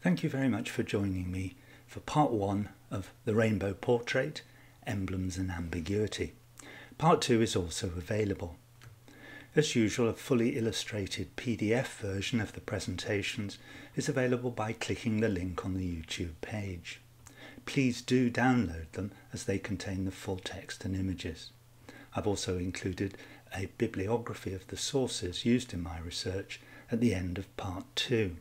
Thank you very much for joining me for part 1 of The Rainbow Portrait, Emblems and Ambiguity. Part 2 is also available. As usual, a fully illustrated PDF version of the presentations is available by clicking the link on the YouTube page. Please do download them as they contain the full text and images. I've also included a bibliography of the sources used in my research at the end of part 2.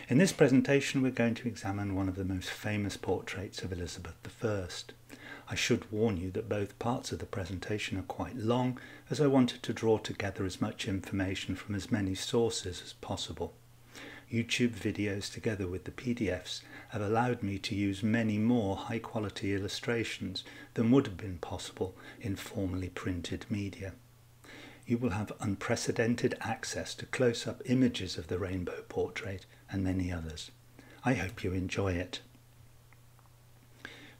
In this presentation we're going to examine one of the most famous portraits of Elizabeth I. I should warn you that both parts of the presentation are quite long, as I wanted to draw together as much information from as many sources as possible. YouTube videos together with the PDFs have allowed me to use many more high-quality illustrations than would have been possible in formally printed media. You will have unprecedented access to close-up images of the rainbow portrait and many others. I hope you enjoy it.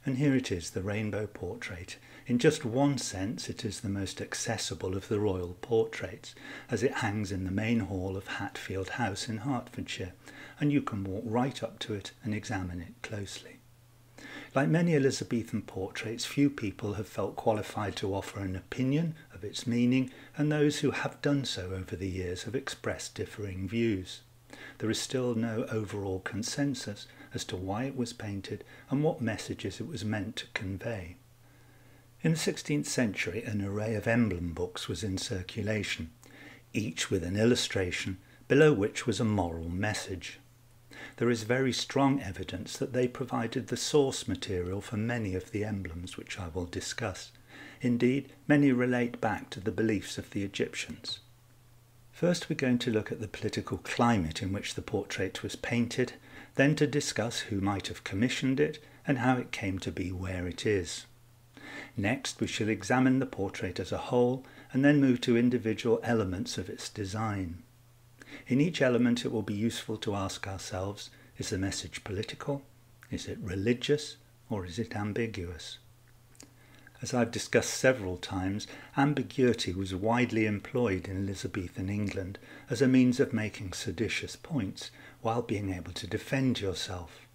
And here it is, the rainbow portrait. In just one sense, it is the most accessible of the royal portraits, as it hangs in the main hall of Hatfield House in Hertfordshire, and you can walk right up to it and examine it closely. Like many Elizabethan portraits, few people have felt qualified to offer an opinion of its meaning, and those who have done so over the years have expressed differing views. There is still no overall consensus as to why it was painted and what messages it was meant to convey. In the 16th century, an array of emblem books was in circulation, each with an illustration, below which was a moral message. There is very strong evidence that they provided the source material for many of the emblems which I will discuss. Indeed, many relate back to the beliefs of the Egyptians. First we're going to look at the political climate in which the portrait was painted, then to discuss who might have commissioned it and how it came to be where it is. Next we shall examine the portrait as a whole and then move to individual elements of its design. In each element it will be useful to ask ourselves, is the message political, is it religious, or is it ambiguous? As I've discussed several times, ambiguity was widely employed in Elizabethan England as a means of making seditious points while being able to defend yourself.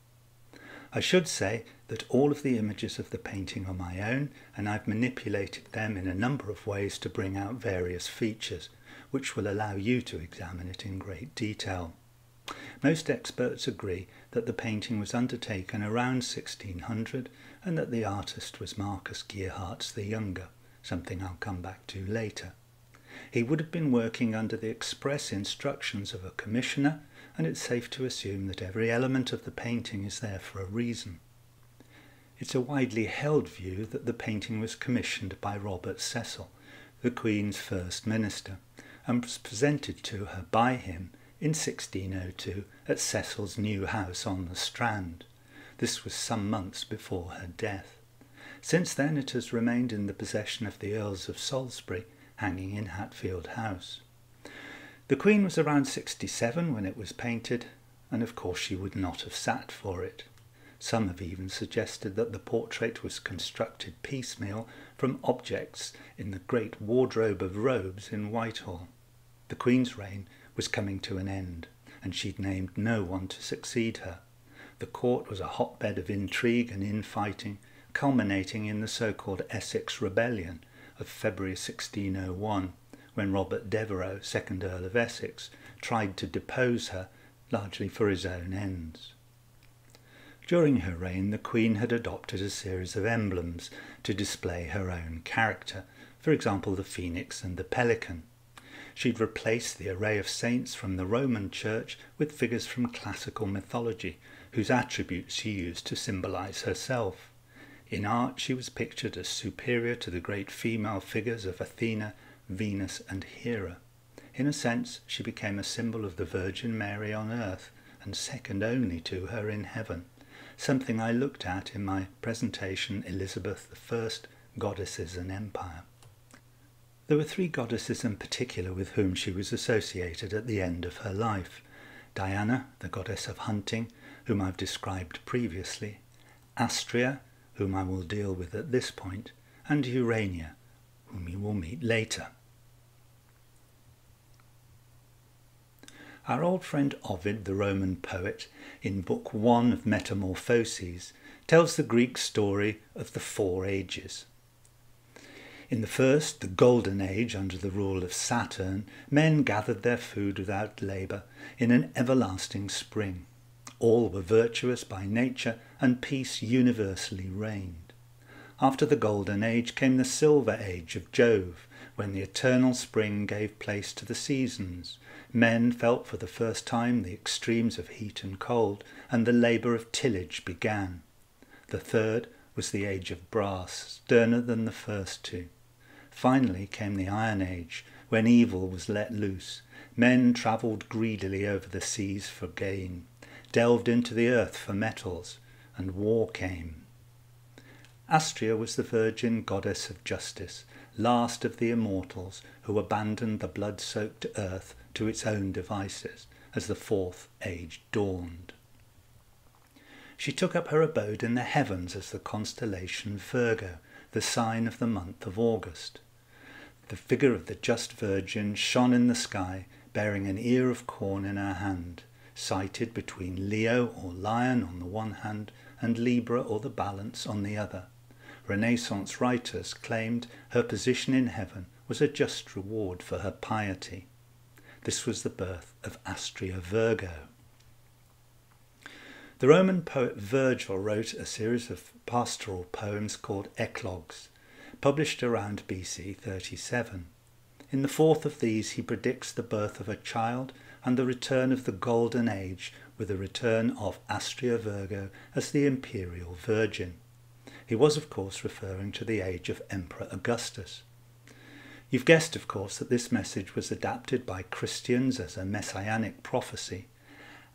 I should say that all of the images of the painting are my own, and I've manipulated them in a number of ways to bring out various features, which will allow you to examine it in great detail. Most experts agree that the painting was undertaken around 1600 and that the artist was Marcus Geerhards the Younger, something I'll come back to later. He would have been working under the express instructions of a commissioner, and it's safe to assume that every element of the painting is there for a reason. It's a widely held view that the painting was commissioned by Robert Cecil, the Queen's first minister, and was presented to her by him in 1602 at Cecil's new house on the Strand. This was some months before her death. Since then it has remained in the possession of the Earls of Salisbury, hanging in Hatfield House. The Queen was around 67 when it was painted, and of course she would not have sat for it. Some have even suggested that the portrait was constructed piecemeal from objects in the great wardrobe of robes in Whitehall. The Queen's reign was coming to an end, and she'd named no one to succeed her. The court was a hotbed of intrigue and infighting, culminating in the so-called Essex Rebellion of February 1601, when Robert Devereux, 2nd Earl of Essex, tried to depose her, largely for his own ends. During her reign, the Queen had adopted a series of emblems to display her own character, for example the phoenix and the pelican. She'd replaced the array of saints from the Roman Church with figures from classical mythology, whose attributes she used to symbolize herself. In art she was pictured as superior to the great female figures of Athena, Venus and Hera. In a sense, she became a symbol of the Virgin Mary on earth, and second only to her in heaven, something I looked at in my presentation Elizabeth I, Goddesses and Empire. There were 3 goddesses in particular with whom she was associated at the end of her life: Diana, the goddess of hunting, whom I've described previously, Astrea, whom I will deal with at this point, and Urania, whom you will meet later. Our old friend Ovid, the Roman poet, in Book 1 of Metamorphoses, tells the Greek story of the 4 ages. In the first, the Golden Age, under the rule of Saturn, men gathered their food without labour in an everlasting spring. All were virtuous by nature, and peace universally reigned. After the Golden Age came the Silver Age of Jove, when the eternal spring gave place to the seasons. Men felt for the first time the extremes of heat and cold, and the labour of tillage began. The third was the Age of Brass, sterner than the first 2. Finally came the Iron Age, when evil was let loose. Men travelled greedily over the seas for gain, delved into the earth for metals, and war came. Astrea was the virgin goddess of justice, last of the immortals who abandoned the blood-soaked earth to its own devices as the 4th age dawned. She took up her abode in the heavens as the constellation Virgo, the sign of the month of August. The figure of the just virgin shone in the sky, bearing an ear of corn in her hand, sighted between Leo or Lion on the one hand and Libra or the Balance on the other. Renaissance writers claimed her position in heaven was a just reward for her piety. This was the birth of Astrea Virgo. The Roman poet Virgil wrote a series of pastoral poems called Eclogues, published around BC 37. In the 4th of these he predicts the birth of a child and the return of the Golden Age, with the return of Astrea Virgo as the imperial virgin. He was, of course, referring to the age of Emperor Augustus. You've guessed, of course, that this message was adapted by Christians as a messianic prophecy.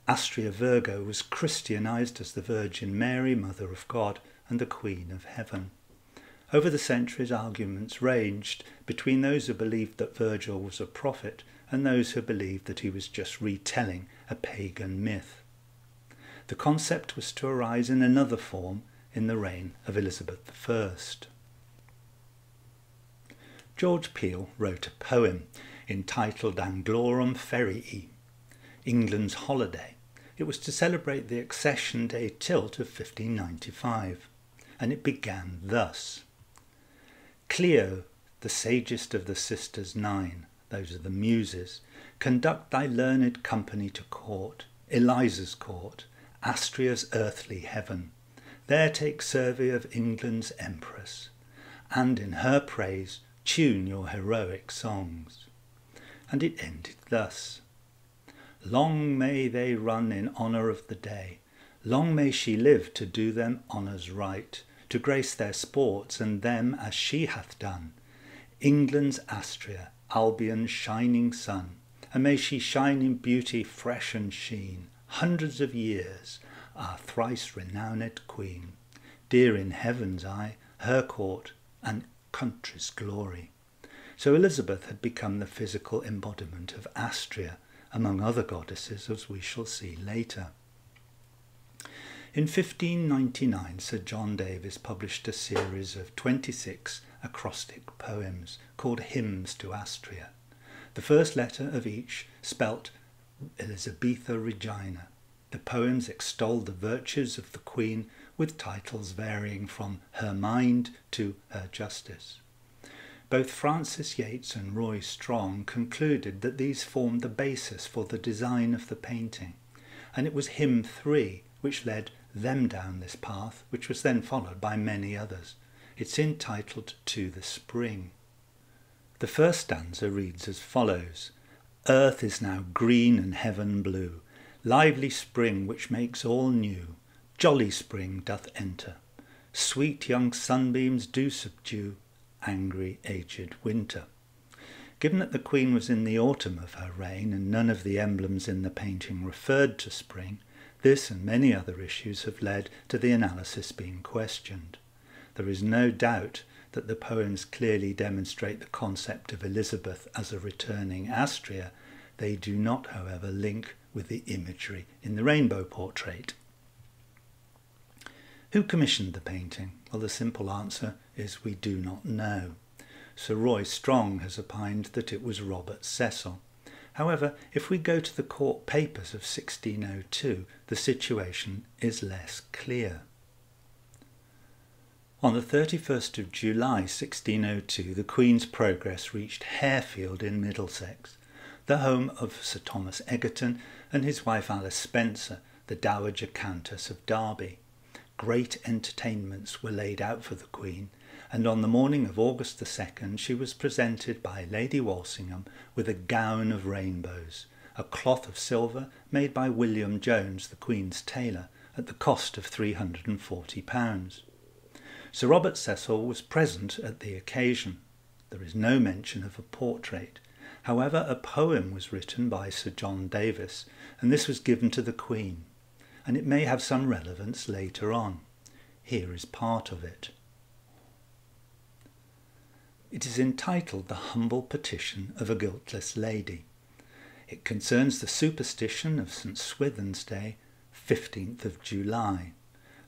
Astrea Virgo was Christianized as the Virgin Mary, Mother of God and the Queen of Heaven. Over the centuries, arguments ranged between those who believed that Virgil was a prophet and those who believed that he was just retelling a pagan myth. The concept was to arise in another form in the reign of Elizabeth I. George Peele wrote a poem entitled Anglorum Ferii, England's Holiday. It was to celebrate the Accession Day tilt of 1595, and it began thus. Clio, the sagest of the sisters 9, those are the Muses, conduct thy learned company to court, Eliza's court, Astrea's earthly heaven. There take survey of England's empress, and in her praise tune your heroic songs. And it ended thus. Long may they run in honour of the day, long may she live to do them honours right, to grace their sports and them as she hath done. England's Astrea, Albion's shining sun, and may she shine in beauty fresh and sheen, hundreds of years, our thrice renowned queen, dear in heaven's eye, her court and country's glory. So Elizabeth had become the physical embodiment of Astrea, among other goddesses, as we shall see later. In 1599, Sir John Davies published a series of 26 acrostic poems called Hymns to Astrea. The first letter of each spelt Elizabetha Regina. The poems extolled the virtues of the Queen, with titles varying from Her Mind to Her Justice. Both Francis Yates and Roy Strong concluded that these formed the basis for the design of the painting, and it was hymn 3 which led them down this path, which was then followed by many others. It's entitled To the Spring. The first stanza reads as follows. Earth is now green and heaven blue, lively spring which makes all new, jolly spring doth enter, sweet young sunbeams do subdue angry aged winter. Given that the Queen was in the autumn of her reign and none of the emblems in the painting referred to spring, this and many other issues have led to the analysis being questioned. There is no doubt that the poems clearly demonstrate the concept of Elizabeth as a returning Astrea. They do not, however, link with the imagery in the rainbow portrait. Who commissioned the painting? Well, the simple answer is we do not know. Sir Roy Strong has opined that it was Robert Cecil. However, if we go to the court papers of 1602, the situation is less clear. On the 31st of July 1602, the Queen's progress reached Harefield in Middlesex, the home of Sir Thomas Egerton and his wife Alice Spencer, the Dowager Countess of Derby. Great entertainments were laid out for the Queen, and on the morning of August the 2nd she was presented by Lady Walsingham with a gown of rainbows, a cloth of silver made by William Jones, the Queen's tailor, at the cost of £340. Sir Robert Cecil was present at the occasion. There is no mention of a portrait. However, a poem was written by Sir John Davis, and this was given to the Queen, and it may have some relevance later on. Here is part of it. It is entitled The Humble Petition of a Guiltless Lady. It concerns the superstition of St. Swithin's Day, 15th of July,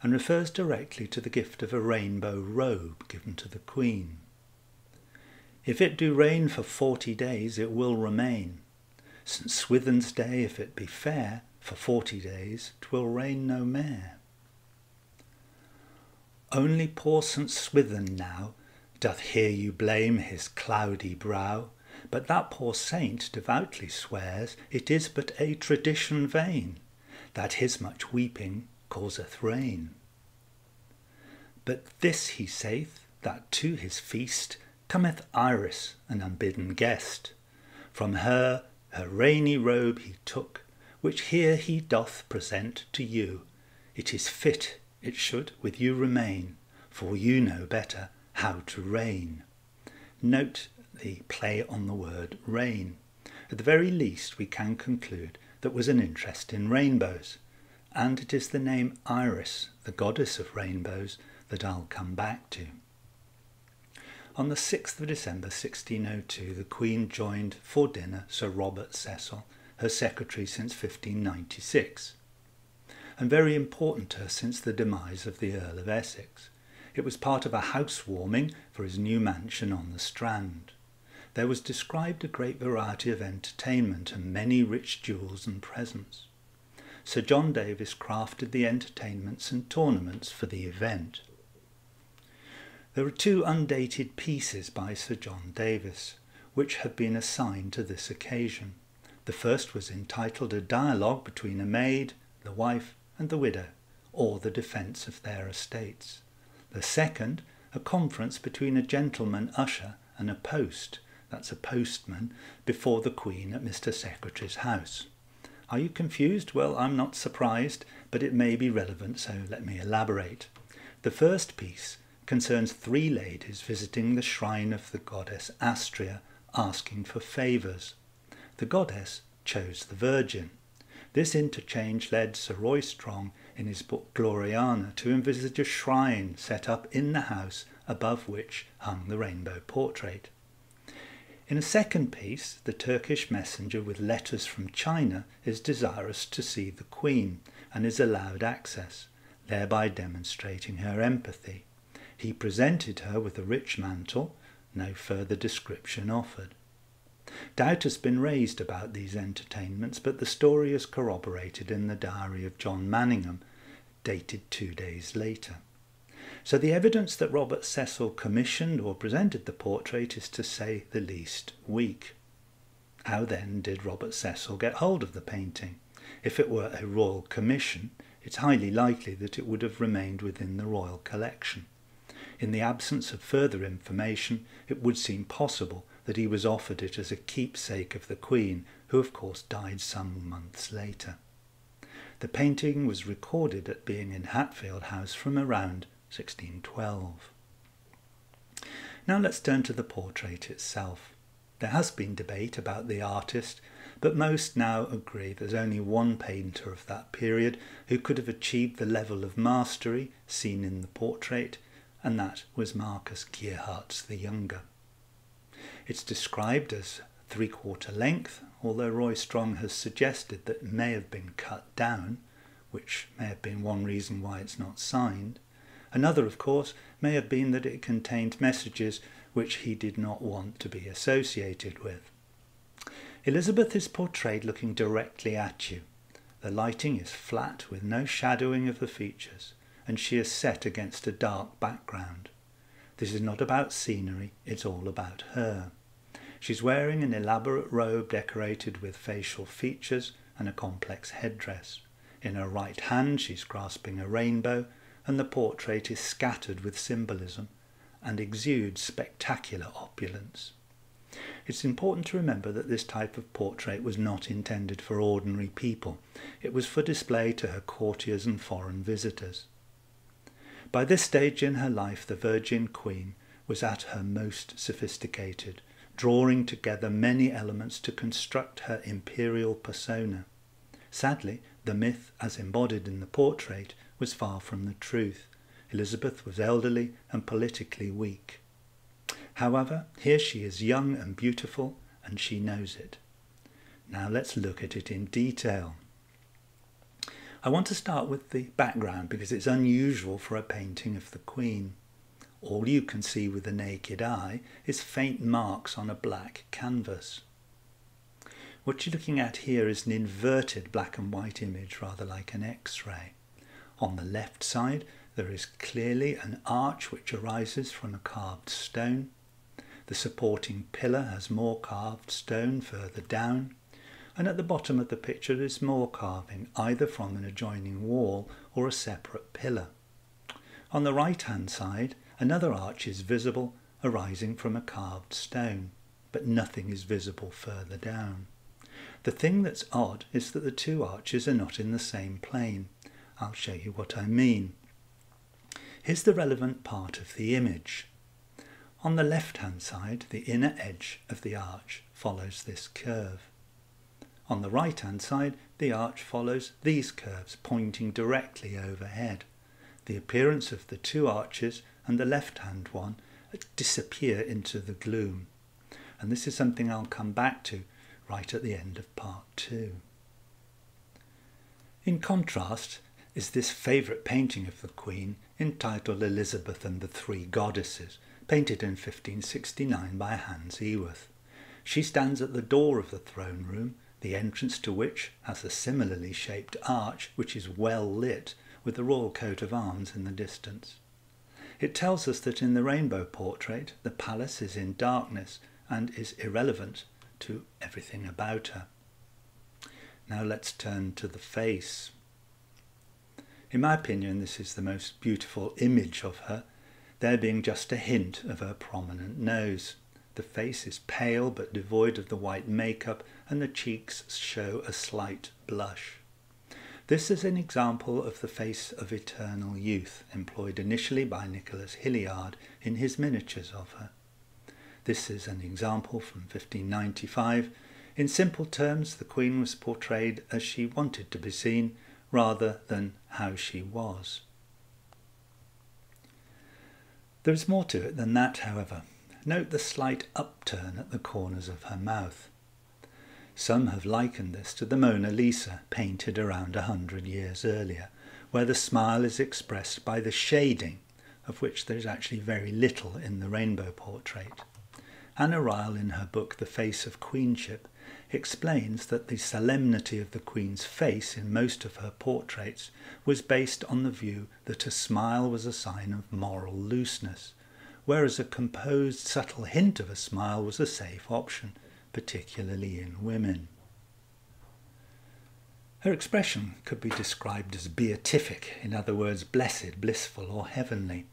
and refers directly to the gift of a rainbow robe given to the Queen. If it do rain for 40 days, it will remain. St. Swithin's Day, if it be fair, for 40 days 'twill rain no mair. Only poor St. Swithin now doth hear you blame his cloudy brow, but that poor saint devoutly swears it is but a tradition vain, that his much weeping causeth rain. But this he saith, that to his feast cometh Iris, an unbidden guest. From her rainy robe he took, which here he doth present to you. It is fit it should with you remain, for you know better how to reign. Note the play on the word rain. At the very least we can conclude that was an interest in rainbows, and it is the name Iris, the goddess of rainbows, that I'll come back to. On the 6th of December 1602, the Queen joined for dinner Sir Robert Cecil, her secretary since 1596, and very important to her since the demise of the Earl of Essex. It was part of a housewarming for his new mansion on the Strand. There was described a great variety of entertainment and many rich jewels and presents. Sir John Davis crafted the entertainments and tournaments for the event. There are 2 undated pieces by Sir John Davis, which have been assigned to this occasion. The first was entitled A Dialogue between a Maid, the Wife, and the Widow, or the Defence of their Estates. The second, a conference between a gentleman usher and a post, that's a postman, before the Queen at Mr. Secretary's house. Are you confused? Well, I'm not surprised, but it may be relevant, so let me elaborate. The first piece concerns 3 ladies visiting the shrine of the goddess Astrea, asking for favours. The goddess chose the Virgin. This interchange led Sir Roy Strong in his book Gloriana to envisage a shrine set up in the house above which hung the rainbow portrait. In a second piece, the Turkish messenger with letters from China is desirous to see the Queen and is allowed access, thereby demonstrating her empathy. He presented her with a rich mantle, no further description offered. Doubt has been raised about these entertainments, but the story is corroborated in the diary of John Manningham, dated 2 days later. So the evidence that Robert Cecil commissioned or presented the portrait is, to say the least, weak. How then did Robert Cecil get hold of the painting? If it were a royal commission, it's highly likely that it would have remained within the royal collection. In the absence of further information, it would seem possible that he was offered it as a keepsake of the Queen, who of course died some months later. The painting was recorded at being in Hatfield House from around 1612. Now let's turn to the portrait itself. There has been debate about the artist, but most now agree there's only one painter of that period who could have achieved the level of mastery seen in the portrait, and that was Marcus Geerhardt the Younger. It's described as 3/4 length, although Roy Strong has suggested that it may have been cut down, which may have been one reason why it's not signed. Another, of course, may have been that it contained messages which he did not want to be associated with. Elizabeth is portrayed looking directly at you. The lighting is flat with no shadowing of the features, and she is set against a dark background. This is not about scenery, it's all about her. She's wearing an elaborate robe decorated with facial features and a complex headdress. In her right hand she's grasping a rainbow, and the portrait is scattered with symbolism and exudes spectacular opulence. It's important to remember that this type of portrait was not intended for ordinary people. It was for display to her courtiers and foreign visitors. By this stage in her life, the Virgin Queen was at her most sophisticated, drawing together many elements to construct her imperial persona. Sadly, the myth, as embodied in the portrait, was far from the truth. Elizabeth was elderly and politically weak. However, here she is young and beautiful, and she knows it. Now let's look at it in detail. I want to start with the background because it's unusual for a painting of the Queen. All you can see with the naked eye is faint marks on a black canvas. What you're looking at here is an inverted black and white image, rather like an X-ray. On the left side there is clearly an arch which arises from a carved stone. The supporting pillar has more carved stone further down, and at the bottom of the picture there is more carving, either from an adjoining wall or a separate pillar. On the right hand side another arch is visible, arising from a carved stone, but nothing is visible further down. The thing that's odd is that the two arches are not in the same plane. I'll show you what I mean. Here's the relevant part of the image. On the left-hand side, the inner edge of the arch follows this curve. On the right-hand side, the arch follows these curves, pointing directly overhead. The appearance of the two arches and the left-hand one disappear into the gloom. And this is something I'll come back to right at the end of part 2. In contrast is this favourite painting of the Queen entitled Elizabeth and the Three Goddesses, painted in 1569 by Hans Eworth. She stands at the door of the throne room, the entrance to which has a similarly shaped arch which is well lit with the royal coat of arms in the distance. It tells us that in the rainbow portrait the palace is in darkness and is irrelevant to everything about her. Now let's turn to the face. In my opinion, this is the most beautiful image of her, there being just a hint of her prominent nose. The face is pale but devoid of the white makeup, and the cheeks show a slight blush. This is an example of the face of eternal youth, employed initially by Nicholas Hilliard in his miniatures of her. This is an example from 1595. In simple terms, the Queen was portrayed as she wanted to be seen, rather than how she was. There is more to it than that, however. Note the slight upturn at the corners of her mouth. Some have likened this to the Mona Lisa, painted around 100 years earlier, where the smile is expressed by the shading, of which there is actually very little in the rainbow portrait. Anna Ryle, in her book The Face of Queenship, explains that the solemnity of the Queen's face in most of her portraits was based on the view that a smile was a sign of moral looseness, whereas a composed, subtle hint of a smile was a safe option, particularly in women. Her expression could be described as beatific, in other words, blessed, blissful, or heavenly.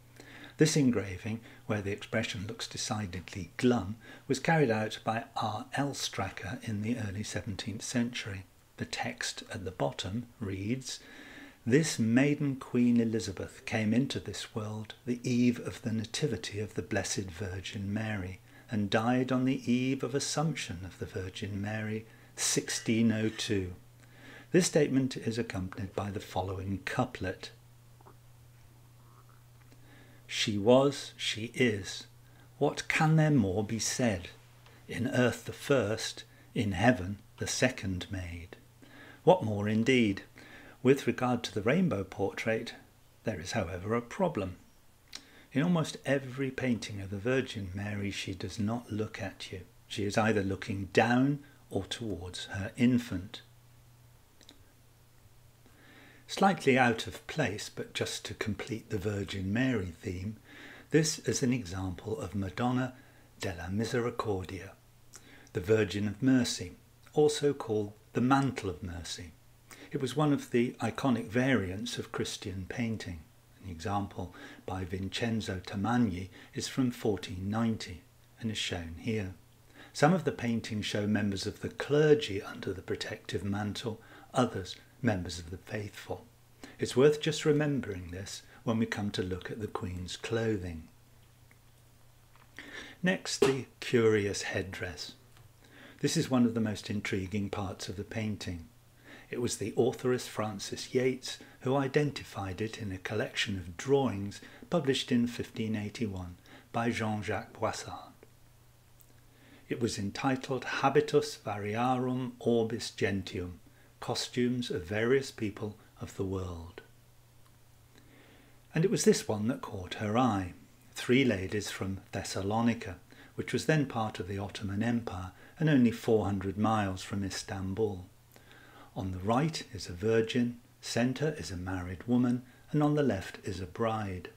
This engraving, where the expression looks decidedly glum, was carried out by R. L. Stracker in the early 17th century. The text at the bottom reads, "This maiden Queen Elizabeth came into this world the eve of the Nativity of the Blessed Virgin Mary, and died on the eve of Assumption of the Virgin Mary, 1602. This statement is accompanied by the following couplet. She was, she is. What can there more be said? In earth the first, in heaven the second maid. What more indeed? With regard to the rainbow portrait, there is, however, a problem. In almost every painting of the Virgin Mary, she does not look at you. She is either looking down or towards her infant. Slightly out of place, but just to complete the Virgin Mary theme, this is an example of Madonna della Misericordia, the Virgin of Mercy, also called the Mantle of Mercy. It was one of the iconic variants of Christian painting. An example by Vincenzo Tamagni is from 1490 and is shown here. Some of the paintings show members of the clergy under the protective mantle, others members of the faithful. It's worth just remembering this when we come to look at the Queen's clothing. Next, the Curious Headdress. This is one of the most intriguing parts of the painting. It was the authoress Frances Yates who identified it in a collection of drawings published in 1581 by Jean-Jacques Boissard. It was entitled Habitus Variarum Orbis Gentium, Costumes of Various People of the World. And it was this one that caught her eye. 3 ladies from Thessalonica, which was then part of the Ottoman Empire and only 400 miles from Istanbul. On the right is a virgin, centre is a married woman, and on the left is a bride.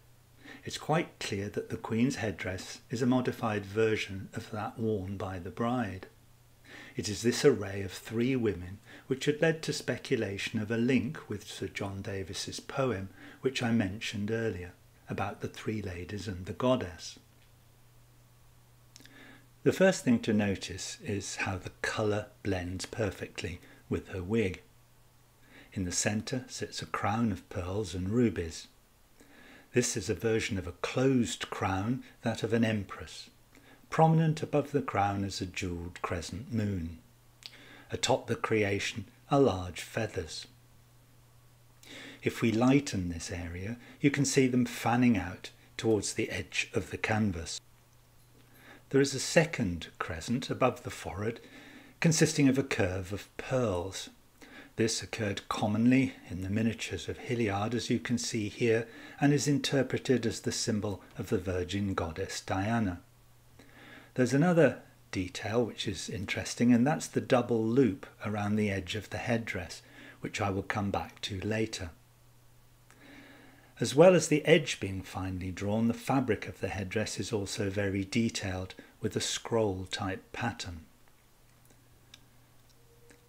It's quite clear that the Queen's headdress is a modified version of that worn by the bride. It is this array of 3 women which had led to speculation of a link with Sir John Davies's poem, which I mentioned earlier, about the 3 ladies and the goddess. The first thing to notice is how the colour blends perfectly with her wig. In the centre sits a crown of pearls and rubies. This is a version of a closed crown, that of an empress. Prominent above the crown is a jewelled crescent moon. Atop the creation are large feathers. If we lighten this area, you can see them fanning out towards the edge of the canvas. There is a second crescent above the forehead, consisting of a curve of pearls. This occurred commonly in the miniatures of Hilliard, as you can see here, and is interpreted as the symbol of the virgin goddess Diana. There's another detail which is interesting, and that's the double loop around the edge of the headdress, which I will come back to later. As well as the edge being finely drawn, the fabric of the headdress is also very detailed, with a scroll-type pattern.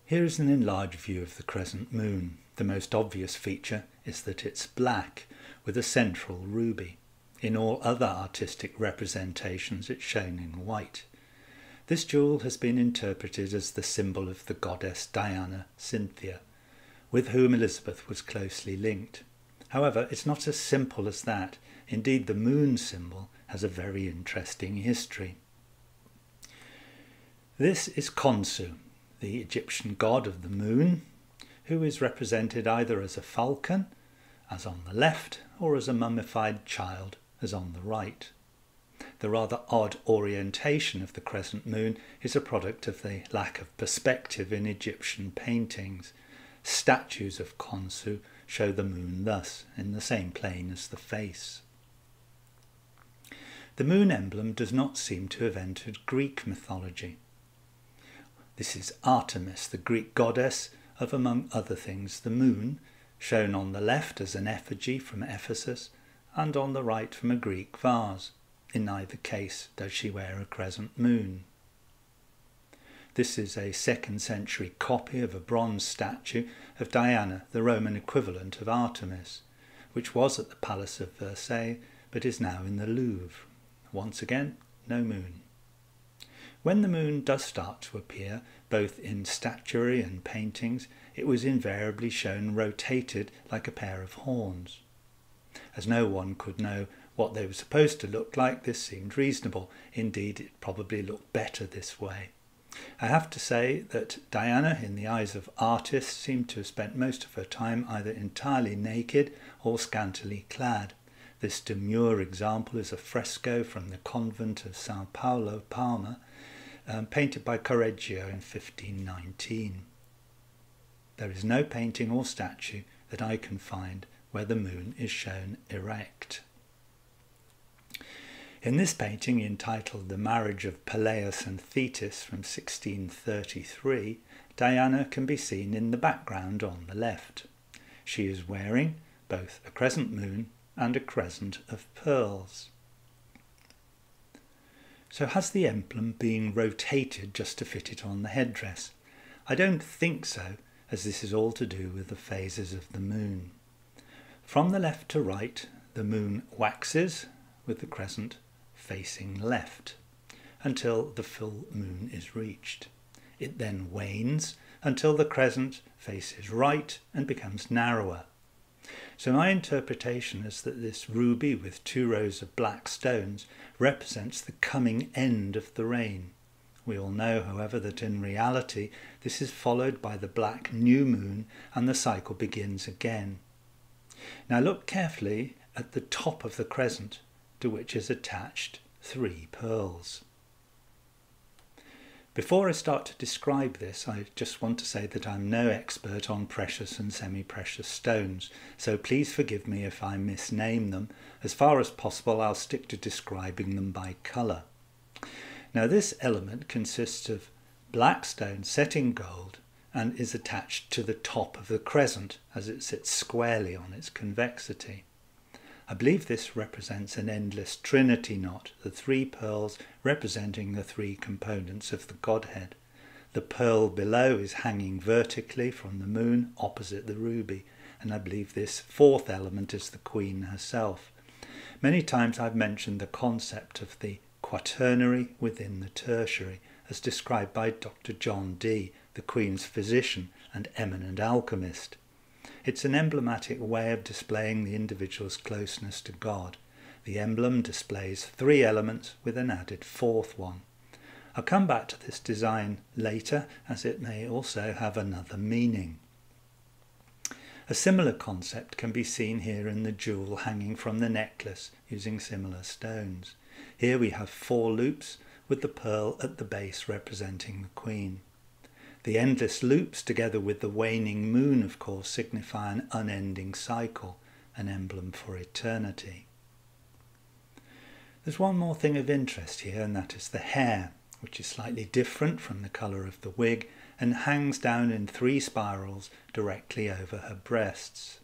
Here is an enlarged view of the crescent moon. The most obvious feature is that it's black, with a central ruby. In all other artistic representations it's shown in white. This jewel has been interpreted as the symbol of the goddess Diana Cynthia, with whom Elizabeth was closely linked. However, it's not as simple as that. Indeed, the moon symbol has a very interesting history. This is Khonsu, the Egyptian god of the moon, who is represented either as a falcon, as on the left, or as a mummified child, as on the right. The rather odd orientation of the crescent moon is a product of the lack of perspective in Egyptian paintings. Statues of Khonsu show the moon thus, in the same plane as the face. The moon emblem does not seem to have entered Greek mythology. This is Artemis, the Greek goddess of, among other things, the moon, shown on the left as an effigy from Ephesus, and on the right from a Greek vase. In neither case does she wear a crescent moon. This is a 2nd century copy of a bronze statue of Diana, the Roman equivalent of Artemis, which was at the Palace of Versailles, but is now in the Louvre. Once again, no moon. When the moon does start to appear, both in statuary and paintings, it was invariably shown rotated like a pair of horns. As no one could know what they were supposed to look like, this seemed reasonable. Indeed, it probably looked better this way. I have to say that Diana, in the eyes of artists, seemed to have spent most of her time either entirely naked or scantily clad. This demure example is a fresco from the convent of Sao Paulo, Parma, painted by Correggio in 1519. There is no painting or statue that I can find where the moon is shown erect. In this painting, entitled The Marriage of Peleus and Thetis from 1633, Diana can be seen in the background on the left. She is wearing both a crescent moon and a crescent of pearls. So has the emblem been rotated just to fit it on the headdress? I don't think so, as this is all to do with the phases of the moon. From the left to right, the moon waxes with the crescent facing left until the full moon is reached. It then wanes until the crescent faces right and becomes narrower. So my interpretation is that this ruby with 2 rows of black stones represents the coming end of the reign. We all know, however, that in reality this is followed by the black new moon and the cycle begins again. Now look carefully at the top of the crescent, to which is attached 3 pearls. Before I start to describe this, I just want to say that I'm no expert on precious and semi-precious stones, so please forgive me if I misname them. As far as possible, I'll stick to describing them by colour. Now this element consists of black stone set in gold and is attached to the top of the crescent as it sits squarely on its convexity. I believe this represents an endless trinity knot, the 3 pearls representing the 3 components of the Godhead. The pearl below is hanging vertically from the moon opposite the ruby, and I believe this 4th element is the Queen herself. Many times I've mentioned the concept of the quaternary within the tertiary, as described by Dr. John Dee, the Queen's physician and eminent alchemist. It's an emblematic way of displaying the individual's closeness to God. The emblem displays 3 elements with an added 4th one. I'll come back to this design later, as it may also have another meaning. A similar concept can be seen here in the jewel hanging from the necklace using similar stones. Here we have 4 loops with the pearl at the base representing the Queen. The endless loops, together with the waning moon, of course, signify an unending cycle, an emblem for eternity. There's one more thing of interest here, and that is the hair, which is slightly different from the colour of the wig and hangs down in 3 spirals directly over her breasts.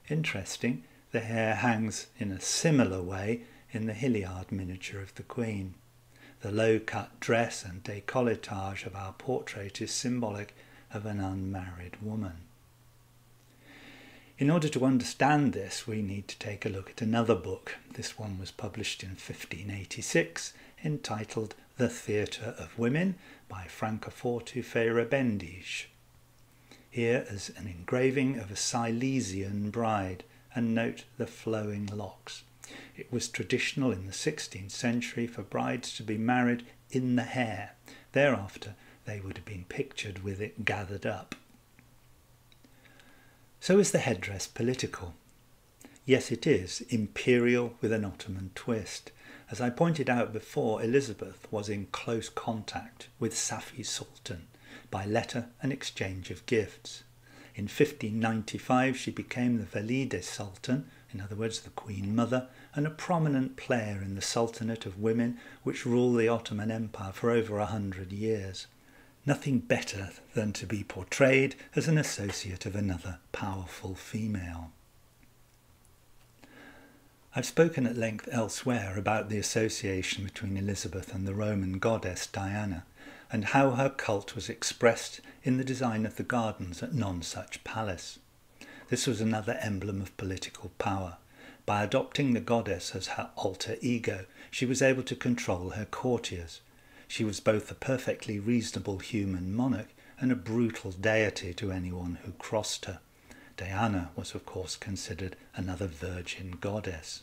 Interesting, the hair hangs in a similar way in the Hilliard miniature of the Queen. The low-cut dress and décolletage of our portrait is symbolic of an unmarried woman. In order to understand this, we need to take a look at another book. This one was published in 1586, entitled The Theatre of Women by Francoforte Feyerabendis. Here is an engraving of a Silesian bride, and note the flowing locks. It was traditional in the 16th century for brides to be married in the hair. Thereafter, they would have been pictured with it gathered up. So is the headdress political? Yes, it is, imperial with an Ottoman twist. As I pointed out before, Elizabeth was in close contact with Safi Sultan by letter and exchange of gifts. In 1595 she became the Valide Sultan, in other words the Queen Mother, and a prominent player in the Sultanate of Women which ruled the Ottoman Empire for over 100 years. Nothing better than to be portrayed as an associate of another powerful female. I've spoken at length elsewhere about the association between Elizabeth and the Roman goddess Diana, and how her cult was expressed in the design of the gardens at Nonsuch Palace. This was another emblem of political power. By adopting the goddess as her alter ego, she was able to control her courtiers. She was both a perfectly reasonable human monarch and a brutal deity to anyone who crossed her. Diana was, of course, considered another virgin goddess.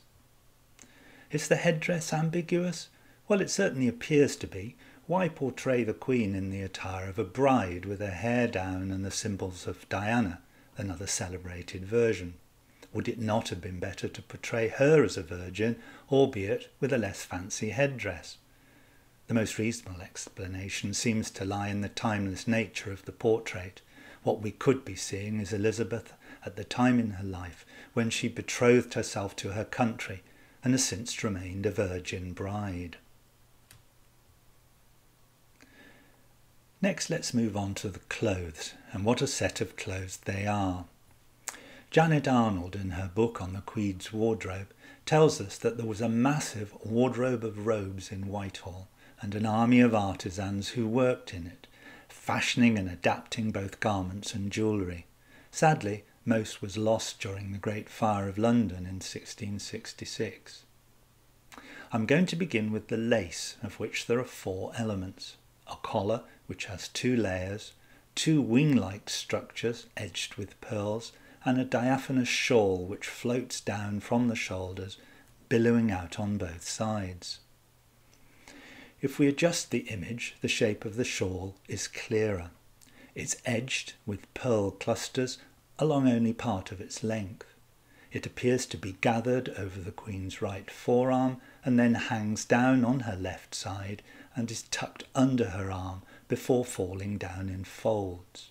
Is the headdress ambiguous? Well, it certainly appears to be. Why portray the Queen in the attire of a bride with her hair down and the symbols of Diana, another celebrated version? Would it not have been better to portray her as a virgin, albeit with a less fancy headdress? The most reasonable explanation seems to lie in the timeless nature of the portrait. What we could be seeing is Elizabeth at the time in her life when she betrothed herself to her country, and has since remained a virgin bride. Next, let's move on to the clothes, and what a set of clothes they are. Janet Arnold, in her book on the Queen's wardrobe, tells us that there was a massive wardrobe of robes in Whitehall, and an army of artisans who worked in it, fashioning and adapting both garments and jewellery. Sadly, most was lost during the Great Fire of London in 1666. I'm going to begin with the lace, of which there are 4 elements. A collar, which has 2 layers, 2 wing-like structures edged with pearls, and a diaphanous shawl which floats down from the shoulders, billowing out on both sides. If we adjust the image, the shape of the shawl is clearer. It's edged with pearl clusters along only part of its length. It appears to be gathered over the Queen's right forearm and then hangs down on her left side and is tucked under her arm before falling down in folds.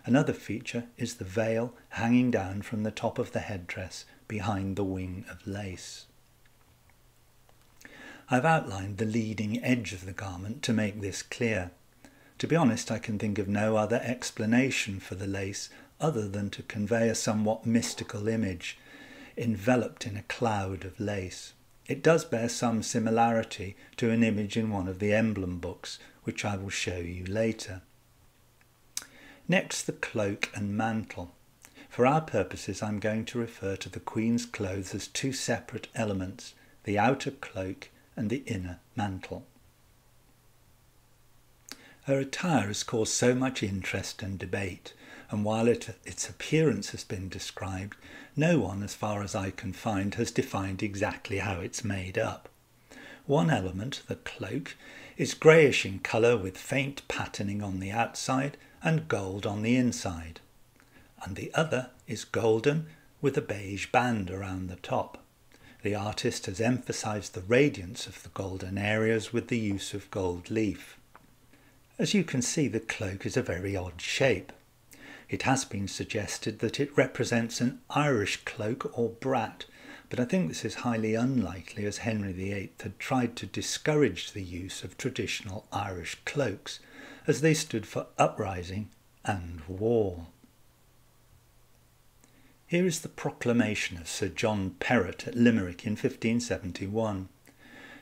Another feature is the veil hanging down from the top of the headdress behind the wing of lace. I've outlined the leading edge of the garment to make this clear. To be honest, I can think of no other explanation for the lace other than to convey a somewhat mystical image, enveloped in a cloud of lace. It does bear some similarity to an image in one of the Emblem books, which I will show you later. Next, the cloak and mantle. For our purposes, I'm going to refer to the Queen's clothes as 2 separate elements, the outer cloak and the inner mantle. Her attire has caused so much interest and debate, and while its appearance has been described, no one, as far as I can find, has defined exactly how it's made up. One element, the cloak, is greyish in colour with faint patterning on the outside and gold on the inside, and the other is golden with a beige band around the top. The artist has emphasised the radiance of the golden areas with the use of gold leaf. As you can see, the cloak is a very odd shape. It has been suggested that it represents an Irish cloak or brat, but I think this is highly unlikely, as Henry VIII had tried to discourage the use of traditional Irish cloaks, as they stood for uprising and war. Here is the proclamation of Sir John Peret at Limerick in 1571.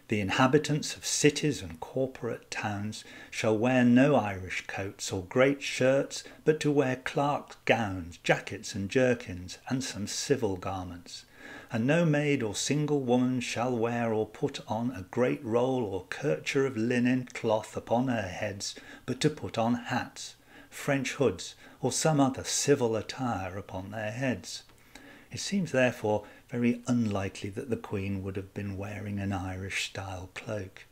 The inhabitants of cities and corporate towns shall wear no Irish coats or great shirts, but to wear clerks' gowns, jackets and jerkins, and some civil garments. And no maid or single woman shall wear or put on a great roll or kerchief of linen cloth upon her heads, but to put on hats, French hoods, or some other civil attire upon their heads. It seems therefore very unlikely that the Queen would have been wearing an Irish-style cloak.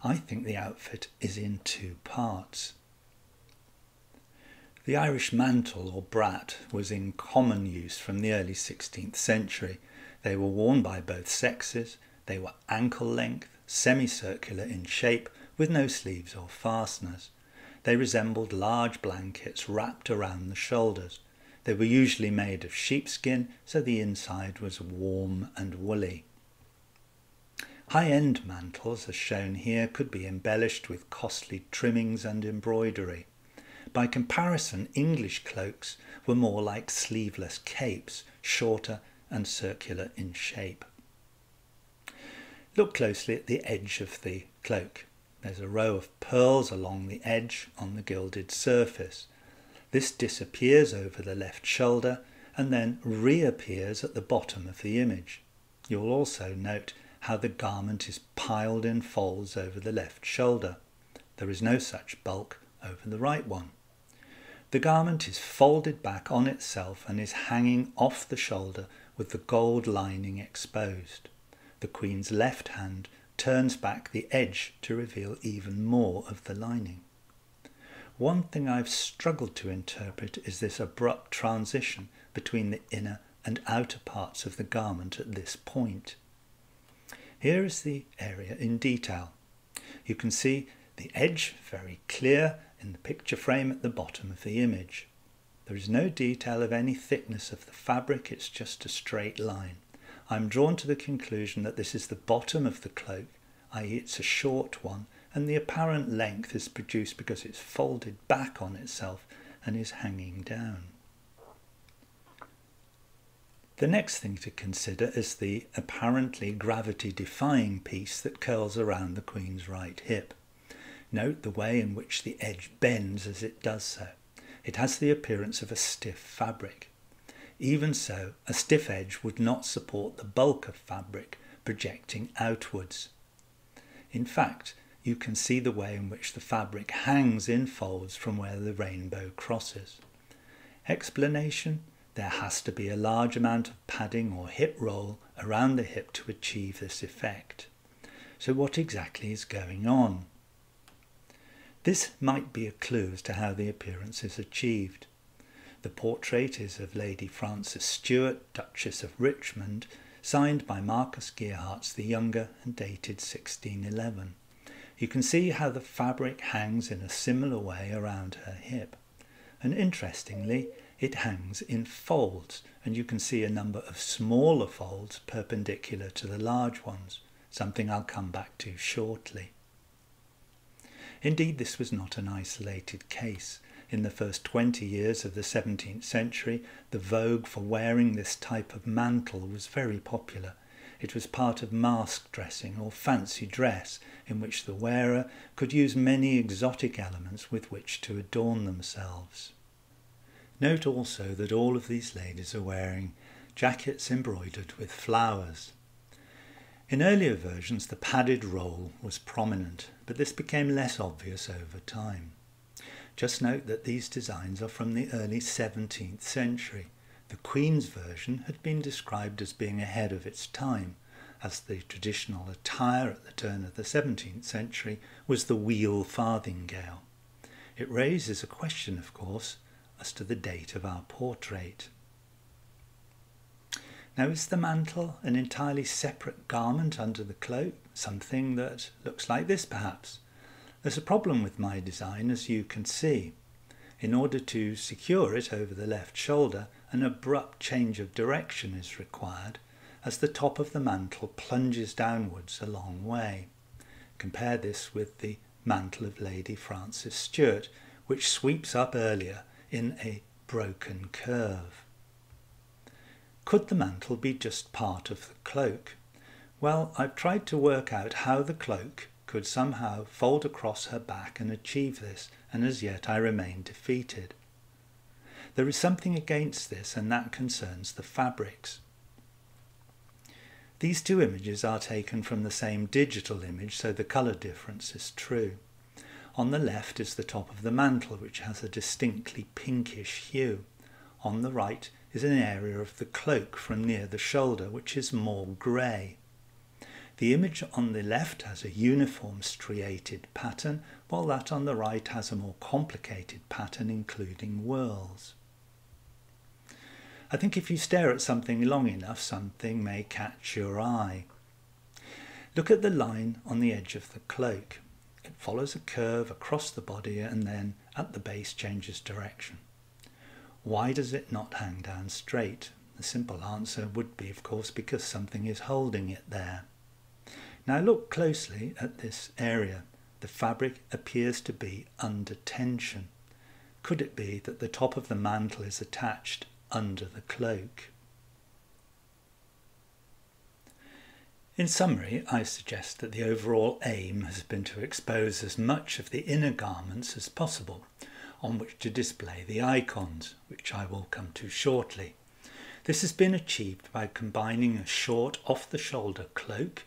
I think the outfit is in 2 parts. The Irish mantle or brat was in common use from the early 16th century. They were worn by both sexes. They were ankle length, semicircular in shape, with no sleeves or fasteners. They resembled large blankets wrapped around the shoulders. They were usually made of sheepskin, so the inside was warm and woolly. High-end mantles, as shown here, could be embellished with costly trimmings and embroidery. By comparison, English cloaks were more like sleeveless capes, shorter and circular in shape. Look closely at the edge of the cloak. There's a row of pearls along the edge on the gilded surface. This disappears over the left shoulder and then reappears at the bottom of the image. You'll also note how the garment is piled in folds over the left shoulder. There is no such bulk over the right one. The garment is folded back on itself and is hanging off the shoulder with the gold lining exposed. The Queen's left hand turns back the edge to reveal even more of the lining. One thing I've struggled to interpret is this abrupt transition between the inner and outer parts of the garment at this point. Here is the area in detail. You can see the edge very clear in the picture frame at the bottom of the image. There is no detail of any thickness of the fabric, it's just a straight line. I'm drawn to the conclusion that this is the bottom of the cloak, i.e. it's a short one, and the apparent length is produced because it's folded back on itself and is hanging down. The next thing to consider is the apparently gravity-defying piece that curls around the Queen's right hip. Note the way in which the edge bends as it does so. It has the appearance of a stiff fabric. Even so, a stiff edge would not support the bulk of fabric projecting outwards. In fact, you can see the way in which the fabric hangs in folds from where the rainbow crosses. Explanation: there has to be a large amount of padding or hip roll around the hip to achieve this effect. So what exactly is going on? This might be a clue as to how the appearance is achieved. The portrait is of Lady Frances Stuart, Duchess of Richmond, signed by Marcus Gerhardt the Younger and dated 1611. You can see how the fabric hangs in a similar way around her hip. And interestingly, it hangs in folds, and you can see a number of smaller folds perpendicular to the large ones, something I'll come back to shortly. Indeed, this was not an isolated case. In the first 20 years of the 17th century, the vogue for wearing this type of mantle was very popular. It was part of mask dressing or fancy dress, in which the wearer could use many exotic elements with which to adorn themselves. Note also that all of these ladies are wearing jackets embroidered with flowers. In earlier versions, the padded roll was prominent, but this became less obvious over time. Just note that these designs are from the early 17th century. The Queen's version had been described as being ahead of its time, as the traditional attire at the turn of the 17th century was the wheel farthingale. It raises a question, of course, as to the date of our portrait. Now, is the mantle an entirely separate garment under the cloak? Something that looks like this, perhaps? There's a problem with my design, as you can see. In order to secure it over the left shoulder, an abrupt change of direction is required, as the top of the mantle plunges downwards a long way. Compare this with the mantle of Lady Frances Stuart, which sweeps up earlier in a broken curve. Could the mantle be just part of the cloak? Well, I've tried to work out how the cloak could somehow fold across her back and achieve this, and as yet I remain defeated. There is something against this, and that concerns the fabrics. These two images are taken from the same digital image, so the colour difference is true. On the left is the top of the mantle, which has a distinctly pinkish hue. On the right is an area of the cloak from near the shoulder, which is more grey. The image on the left has a uniform striated pattern, while that on the right has a more complicated pattern including whorls. I think if you stare at something long enough, something may catch your eye. Look at the line on the edge of the cloak. It follows a curve across the body and then at the base changes direction. Why does it not hang down straight? The simple answer would be, of course, because something is holding it there. Now look closely at this area. The fabric appears to be under tension. Could it be that the top of the mantle is attached under the cloak? In summary, I suggest that the overall aim has been to expose as much of the inner garments as possible, on which to display the icons, which I will come to shortly. This has been achieved by combining a short off-the-shoulder cloak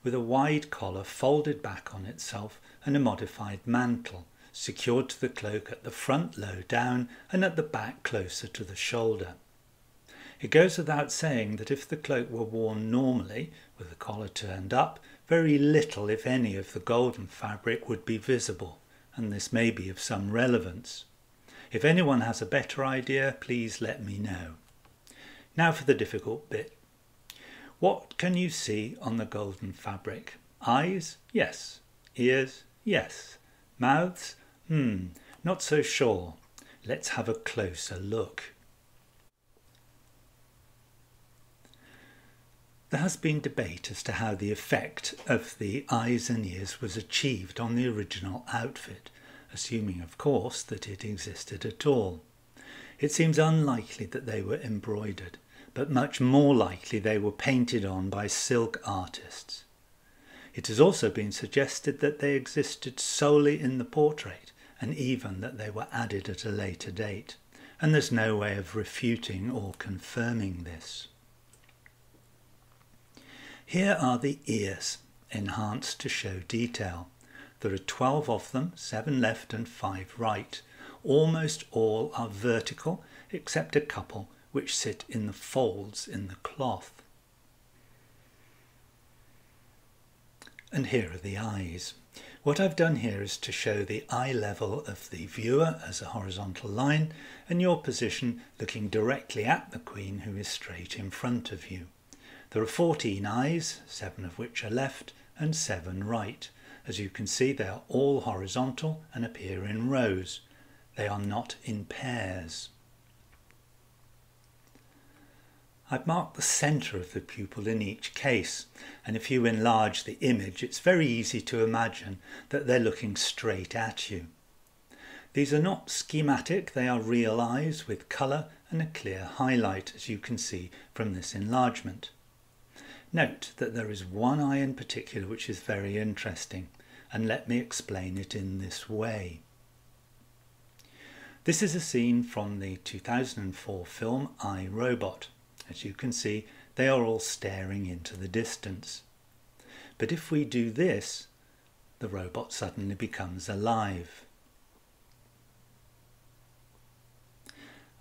with a wide collar folded back on itself and a modified mantle, secured to the cloak at the front low down and at the back closer to the shoulder. It goes without saying that if the cloak were worn normally, with the collar turned up, very little, if any, of the golden fabric would be visible, and this may be of some relevance. If anyone has a better idea, please let me know. Now for the difficult bit. What can you see on the golden fabric? Eyes? Yes. Ears? Yes. Mouths? Not so sure. Let's have a closer look. There has been debate as to how the effect of the eyes and ears was achieved on the original outfit, assuming of course that it existed at all. It seems unlikely that they were embroidered, but much more likely they were painted on by silk artists. It has also been suggested that they existed solely in the portrait, and even that they were added at a later date, and there's no way of refuting or confirming this. Here are the ears, enhanced to show detail. There are 12 of them, 7 left and 5 right. Almost all are vertical, except a couple which sit in the folds in the cloth. And here are the eyes. What I've done here is to show the eye level of the viewer as a horizontal line, and your position looking directly at the Queen, who is straight in front of you. There are 14 eyes, 7 of which are left and 7 right. As you can see, they are all horizontal and appear in rows. They are not in pairs. I've marked the centre of the pupil in each case, and if you enlarge the image, it's very easy to imagine that they're looking straight at you. These are not schematic, they are real eyes with colour and a clear highlight, as you can see from this enlargement. Note that there is one eye in particular which is very interesting, and let me explain it in this way. This is a scene from the 2004 film I, Robot. As you can see, they are all staring into the distance. But if we do this, the robot suddenly becomes alive.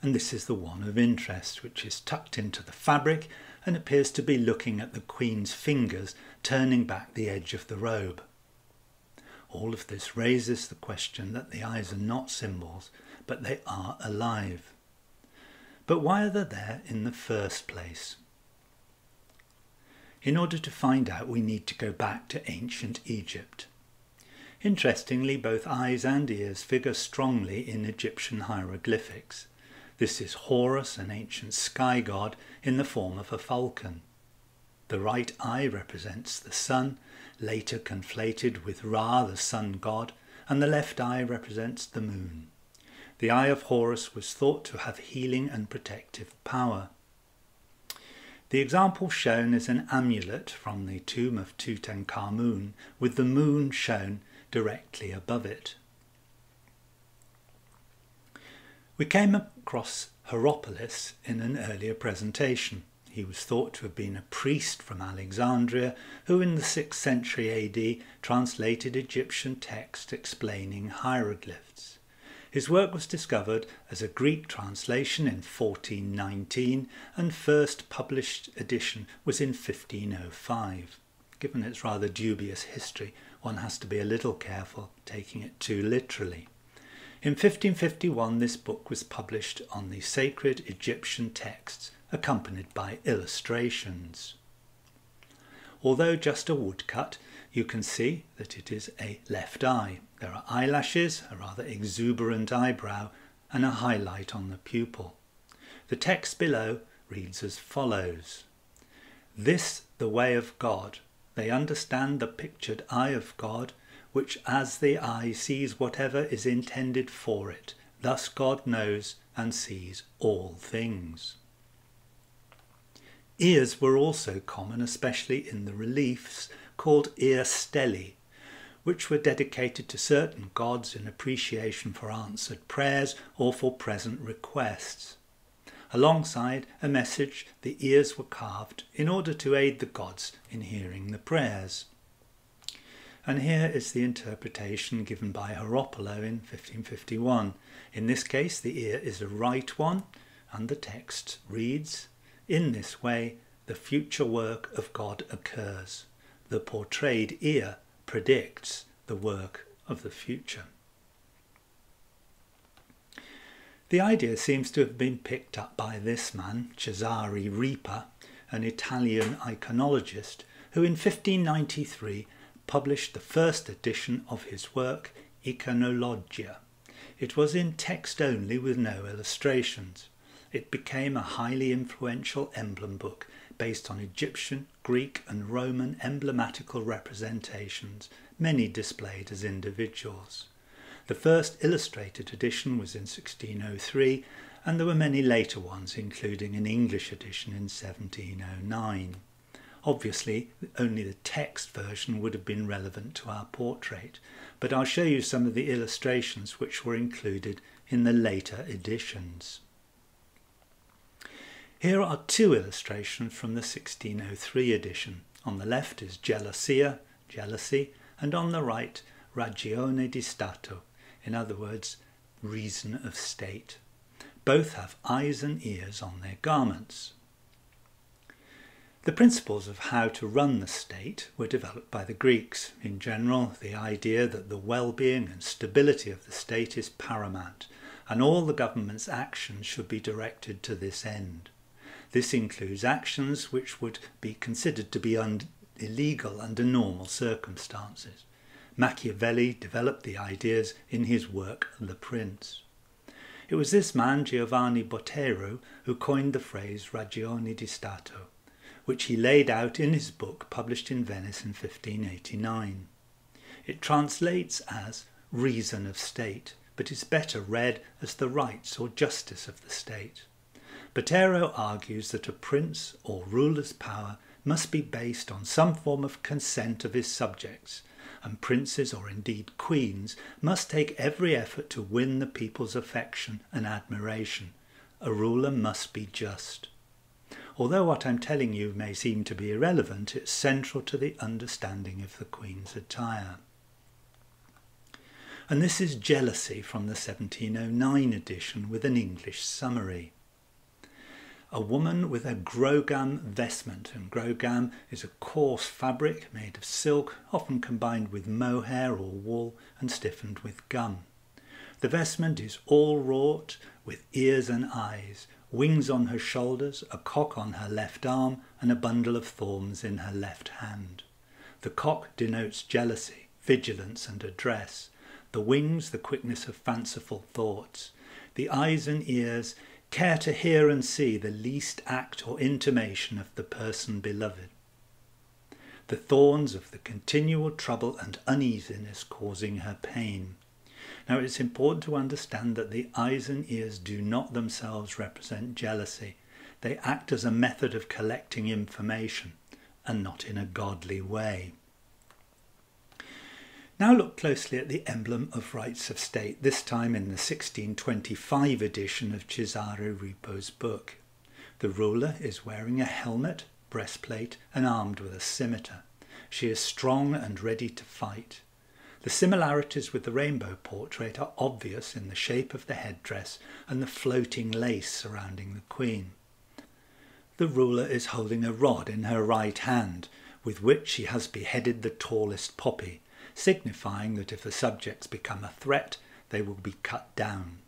And this is the one of interest, which is tucked into the fabric and appears to be looking at the Queen's fingers, turning back the edge of the robe. All of this raises the question that the eyes are not symbols, but they are alive. But why are they there in the first place? In order to find out, we need to go back to ancient Egypt. Interestingly, both eyes and ears figure strongly in Egyptian hieroglyphics. This is Horus, an ancient sky god, in the form of a falcon. The right eye represents the sun, later conflated with Ra, the sun god, and the left eye represents the moon. The eye of Horus was thought to have healing and protective power. The example shown is an amulet from the tomb of Tutankhamun, with the moon shown directly above it. We came across Hieropolis in an earlier presentation. He was thought to have been a priest from Alexandria who in the 6th century AD translated Egyptian text explaining hieroglyphs. His work was discovered as a Greek translation in 1419 and first published edition was in 1505. Given its rather dubious history, one has to be a little careful taking it too literally. In 1551 this book was published on the sacred Egyptian texts, accompanied by illustrations. Although just a woodcut, you can see that it is a left eye. There are eyelashes, a rather exuberant eyebrow, and a highlight on the pupil. The text below reads as follows: "This the way of God. They understand the pictured eye of God, which as the eye sees whatever is intended for it, thus God knows and sees all things." Ears were also common, especially in the reliefs called ear stelae, which were dedicated to certain gods in appreciation for answered prayers or for present requests. Alongside a message, the ears were carved in order to aid the gods in hearing the prayers. And here is the interpretation given by Hieropolis in 1551. In this case, the ear is a right one, and the text reads, "In this way, the future work of God occurs. The portrayed ear predicts the work of the future." The idea seems to have been picked up by this man, Cesare Ripa, an Italian iconologist, who in 1593 published the first edition of his work, Iconologia. It was in text only with no illustrations, it became a highly influential emblem book based on Egyptian, Greek and Roman emblematical representations, many displayed as individuals. The first illustrated edition was in 1603, and there were many later ones, including an English edition in 1709. Obviously, only the text version would have been relevant to our portrait, but I'll show you some of the illustrations which were included in the later editions. Here are two illustrations from the 1603 edition. On the left is Gelosia, jealousy, and on the right, Ragione di Stato, in other words, reason of state. Both have eyes and ears on their garments. The principles of how to run the state were developed by the Greeks. In general, the idea that the well-being and stability of the state is paramount, and all the government's actions should be directed to this end. This includes actions which would be considered to be illegal under normal circumstances. Machiavelli developed the ideas in his work The Prince. It was this man, Giovanni Botero, who coined the phrase Ragione di Stato, which he laid out in his book published in Venice in 1589. It translates as reason of state, but is better read as the rights or justice of the state. Botero argues that a prince or ruler's power must be based on some form of consent of his subjects, and princes or indeed queens must take every effort to win the people's affection and admiration. A ruler must be just. Although what I'm telling you may seem to be irrelevant, it's central to the understanding of the Queen's attire. And this is Jealousy from the 1709 edition with an English summary. A woman with a grogam vestment, and grogam is a coarse fabric made of silk, often combined with mohair or wool and stiffened with gum. The vestment is all wrought with ears and eyes, wings on her shoulders, a cock on her left arm, and a bundle of thorns in her left hand. The cock denotes jealousy, vigilance and address. The wings, the quickness of fanciful thoughts. The eyes and ears, care to hear and see the least act or intimation of the person beloved. The thorns of the continual trouble and uneasiness causing her pain. Now it's important to understand that the eyes and ears do not themselves represent jealousy. They act as a method of collecting information, and not in a godly way. Now look closely at the emblem of rights of state, this time in the 1625 edition of Cesare Ripo's book. The ruler is wearing a helmet, breastplate, and armed with a scimitar. She is strong and ready to fight. The similarities with the rainbow portrait are obvious in the shape of the headdress and the floating lace surrounding the queen. The ruler is holding a rod in her right hand, with which she has beheaded the tallest poppy, signifying that if the subjects become a threat, they will be cut down.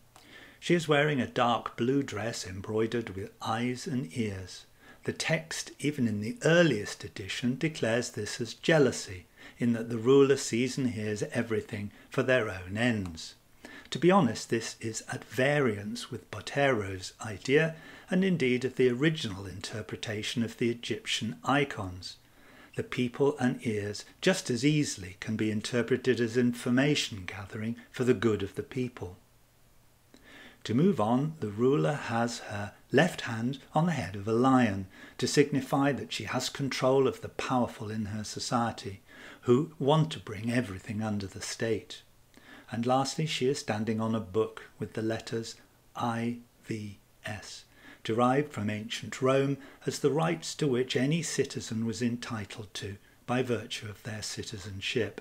She is wearing a dark blue dress embroidered with eyes and ears. The text, even in the earliest edition, declares this as jealousy, in that the ruler sees and hears everything for their own ends. To be honest, this is at variance with Botero's idea, and indeed of the original interpretation of the Egyptian icons. The people and ears just as easily can be interpreted as information gathering for the good of the people. To move on, the ruler has her left hand on the head of a lion to signify that she has control of the powerful in her society, who want to bring everything under the state. And lastly, she is standing on a book with the letters IVS, derived from ancient Rome as the rights to which any citizen was entitled to by virtue of their citizenship.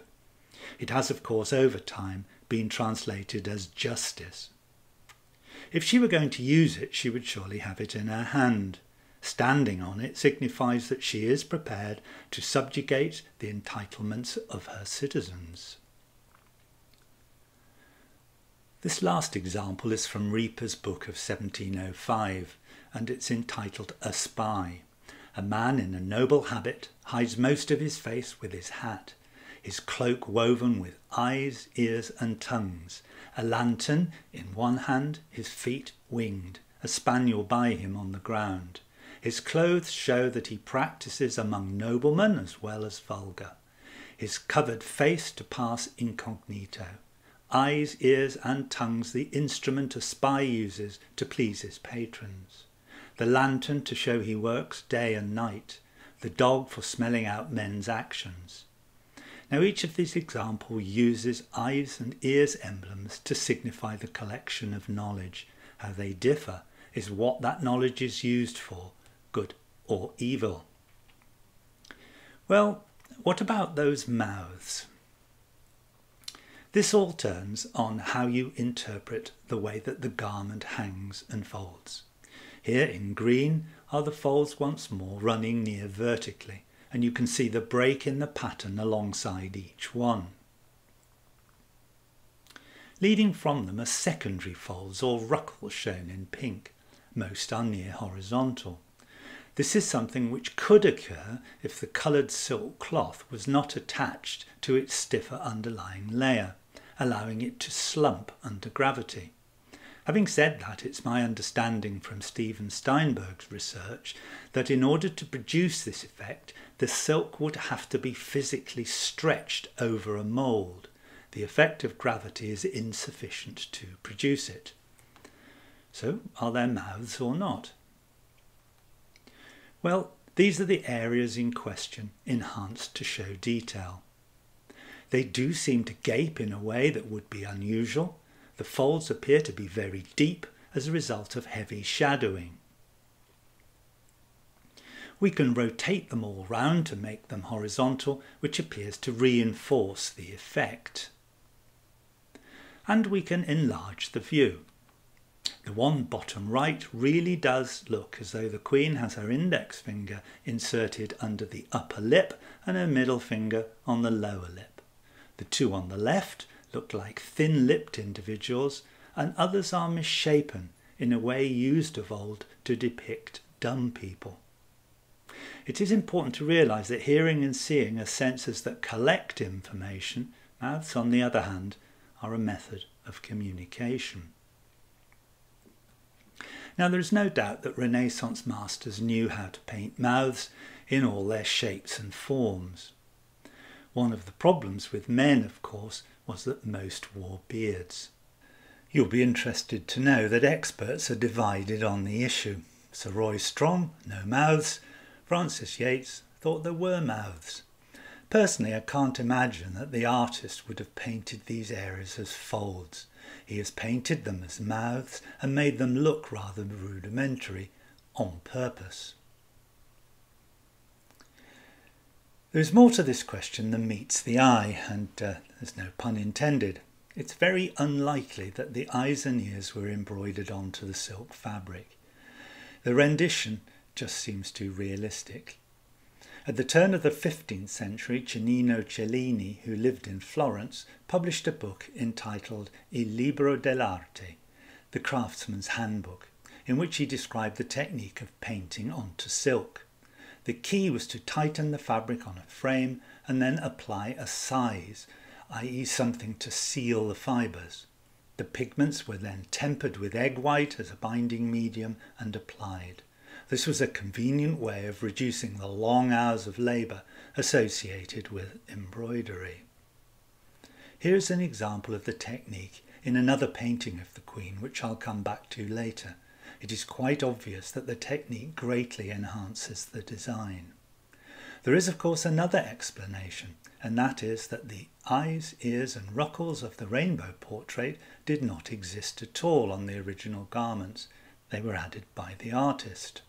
It has, of course, over time been translated as justice. If she were going to use it, she would surely have it in her hand. Standing on it signifies that she is prepared to subjugate the entitlements of her citizens. This last example is from Ripa's book of 1705, and it's entitled A Spy. A man in a noble habit hides most of his face with his hat, his cloak woven with eyes, ears and tongues, a lantern in one hand, his feet winged, a spaniel by him on the ground. His clothes show that he practises among noblemen as well as vulgar. His covered face to pass incognito. Eyes, ears and tongues the instrument a spy uses to please his patrons. The lantern to show he works day and night. The dog for smelling out men's actions. Now each of these examples uses eyes and ears emblems to signify the collection of knowledge. How they differ is what that knowledge is used for, good or evil. Well, what about those mouths? This all turns on how you interpret the way that the garment hangs and folds. Here in green are the folds once more running near vertically, and you can see the break in the pattern alongside each one. Leading from them are secondary folds or ruckles shown in pink. Most are near horizontal. This is something which could occur if the coloured silk cloth was not attached to its stiffer underlying layer, allowing it to slump under gravity. Having said that, it's my understanding from Stephen Steinberg's research that in order to produce this effect, the silk would have to be physically stretched over a mould. The effect of gravity is insufficient to produce it. So, are there mouths or not? Well, these are the areas in question, enhanced to show detail. They do seem to gape in a way that would be unusual. The folds appear to be very deep as a result of heavy shadowing. We can rotate them all round to make them horizontal, which appears to reinforce the effect. And we can enlarge the view. The one bottom right really does look as though the Queen has her index finger inserted under the upper lip and her middle finger on the lower lip. The two on the left look like thin-lipped individuals, and others are misshapen in a way used of old to depict dumb people. It is important to realise that hearing and seeing are senses that collect information. Mouths, on the other hand, are a method of communication. Now, there is no doubt that Renaissance masters knew how to paint mouths in all their shapes and forms. One of the problems with men, of course, was that most wore beards. You'll be interested to know that experts are divided on the issue. Sir Roy Strong, no mouths. Francis Yates thought there were mouths. Personally, I can't imagine that the artist would have painted these areas as folds. He has painted them as mouths and made them look rather rudimentary on purpose. There is more to this question than meets the eye, and there's no pun intended. It's very unlikely that the eyes and ears were embroidered onto the silk fabric. The rendition just seems too realistic. At the turn of the 15th century, Cennino Cellini, who lived in Florence, published a book entitled Il Libro dell'Arte, the Craftsman's Handbook, in which he described the technique of painting onto silk. The key was to tighten the fabric on a frame and then apply a size, i.e. something to seal the fibres. The pigments were then tempered with egg white as a binding medium and applied. This was a convenient way of reducing the long hours of labour associated with embroidery. Here's an example of the technique in another painting of the Queen, which I'll come back to later. It is quite obvious that the technique greatly enhances the design. There is, of course, another explanation, and that is that the eyes, ears and ruckles of the rainbow portrait did not exist at all on the original garments. They were added by the artist.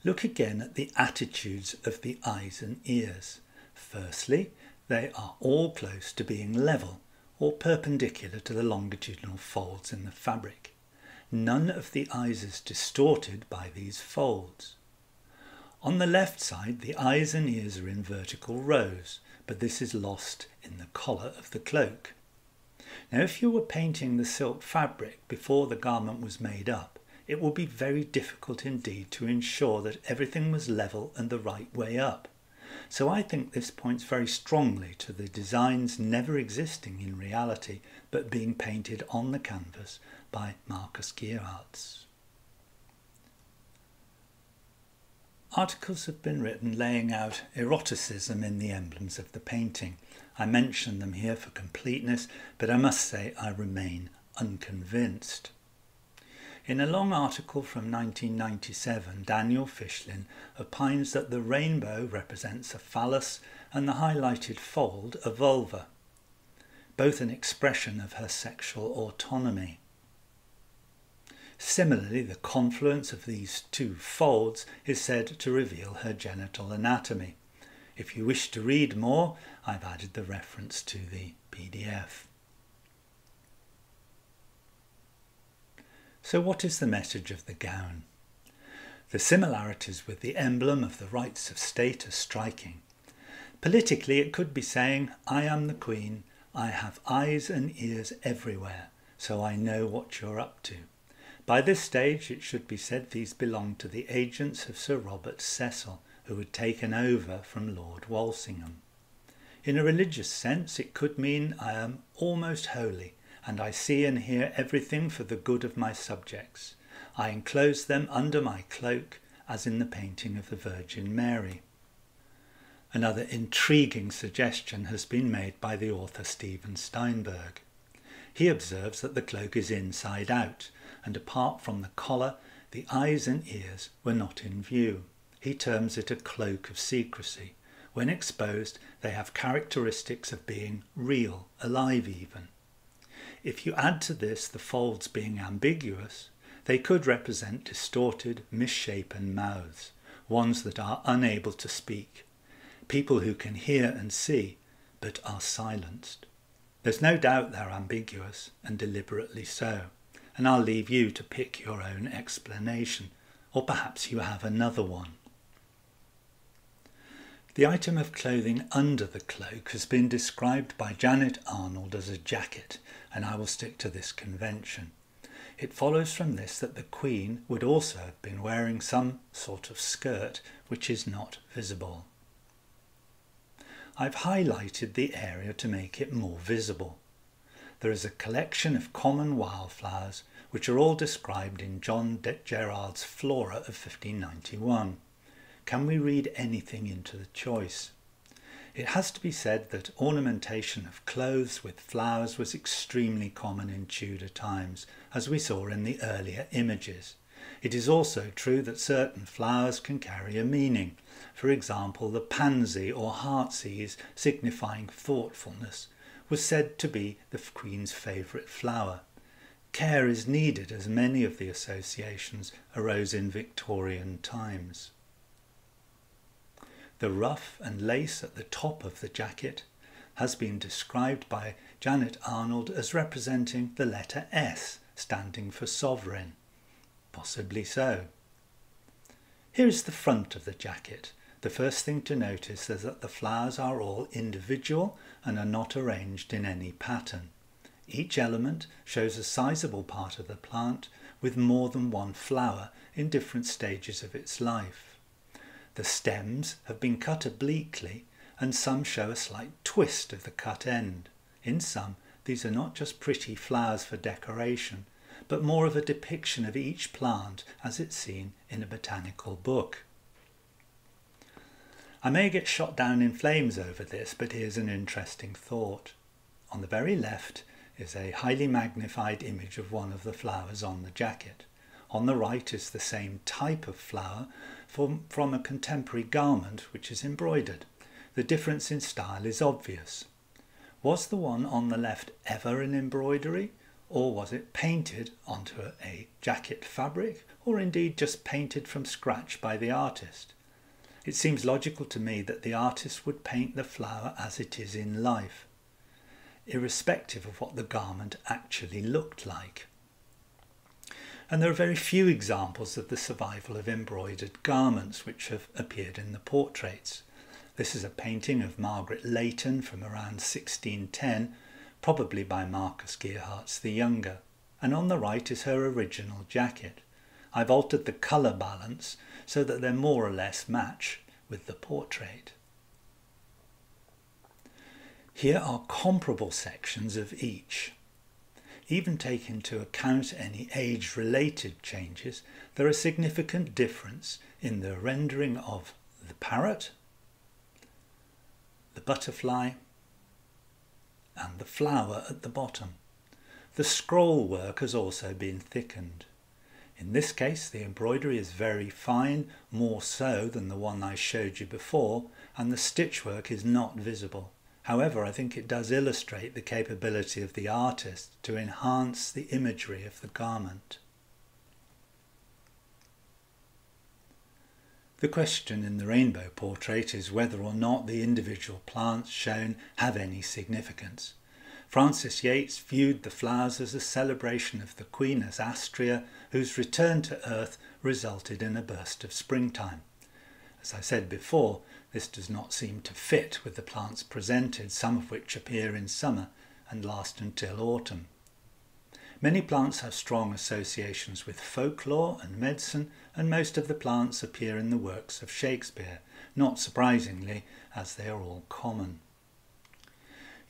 Look again at the attitudes of the eyes and ears. Firstly, they are all close to being level or perpendicular to the longitudinal folds in the fabric. None of the eyes is distorted by these folds. On the left side, the eyes and ears are in vertical rows, but this is lost in the collar of the cloak. Now, if you were painting the silk fabric before the garment was made up, it would be very difficult indeed to ensure that everything was level and the right way up. So I think this points very strongly to the designs never existing in reality, but being painted on the canvas by Marcus Gerhardts. Articles have been written laying out eroticism in the emblems of the painting. I mention them here for completeness, but I must say I remain unconvinced. In a long article from 1997, Daniel Fishlin opines that the rainbow represents a phallus and the highlighted fold a vulva, both an expression of her sexual autonomy. Similarly, the confluence of these two folds is said to reveal her genital anatomy. If you wish to read more, I've added the reference to the PDF. So what is the message of the gown? The similarities with the emblem of the rights of state are striking. Politically, it could be saying, I am the Queen, I have eyes and ears everywhere, so I know what you're up to. By this stage, it should be said these belonged to the agents of Sir Robert Cecil, who had taken over from Lord Walsingham. In a religious sense, it could mean I am almost holy, and I see and hear everything for the good of my subjects. I enclose them under my cloak, as in the painting of the Virgin Mary. Another intriguing suggestion has been made by the author Stephen Steinberg. He observes that the cloak is inside out, and apart from the collar, the eyes and ears were not in view. He terms it a cloak of secrecy. When exposed, they have characteristics of being real, alive even. If you add to this the folds being ambiguous, they could represent distorted, misshapen mouths, ones that are unable to speak, people who can hear and see, but are silenced. There's no doubt they're ambiguous, and deliberately so, and I'll leave you to pick your own explanation, or perhaps you have another one. The item of clothing under the cloak has been described by Janet Arnold as a jacket, and I will stick to this convention. It follows from this that the Queen would also have been wearing some sort of skirt which is not visible. I've highlighted the area to make it more visible. There is a collection of common wildflowers which are all described in John Gerard's Flora of 1591. Can we read anything into the choice? It has to be said that ornamentation of clothes with flowers was extremely common in Tudor times, as we saw in the earlier images. It is also true that certain flowers can carry a meaning. For example, the pansy or heartsease, signifying thoughtfulness, was said to be the Queen's favourite flower. Care is needed as many of the associations arose in Victorian times. The ruff and lace at the top of the jacket has been described by Janet Arnold as representing the letter S, standing for sovereign. Possibly so. Here is the front of the jacket. The first thing to notice is that the flowers are all individual and are not arranged in any pattern. Each element shows a sizable part of the plant with more than one flower in different stages of its life. The stems have been cut obliquely, and some show a slight twist of the cut end. In some, these are not just pretty flowers for decoration, but more of a depiction of each plant as it's seen in a botanical book. I may get shot down in flames over this, but here's an interesting thought. On the very left is a highly magnified image of one of the flowers on the jacket. On the right is the same type of flower from a contemporary garment which is embroidered. The difference in style is obvious. Was the one on the left ever an embroidery, or was it painted onto a jacket fabric, or indeed just painted from scratch by the artist? It seems logical to me that the artist would paint the flower as it is in life, irrespective of what the garment actually looked like. And there are very few examples of the survival of embroidered garments which have appeared in the portraits. This is a painting of Margaret Leighton from around 1610, probably by Marcus Gerhardts the Younger, and on the right is her original jacket. I've altered the colour balance so that they more or less match with the portrait. Here are comparable sections of each. Even taking into account any age-related changes, there are significant difference in the rendering of the parrot, the butterfly, and the flower at the bottom. The scroll work has also been thickened. In this case, the embroidery is very fine, more so than the one I showed you before, and the stitchwork is not visible. However, I think it does illustrate the capability of the artist to enhance the imagery of the garment. The question in the rainbow portrait is whether or not the individual plants shown have any significance. Francis Yates viewed the flowers as a celebration of the Queen as Astrea, whose return to earth resulted in a burst of springtime. As I said before, this does not seem to fit with the plants presented, some of which appear in summer and last until autumn. Many plants have strong associations with folklore and medicine, and most of the plants appear in the works of Shakespeare, not surprisingly, as they are all common.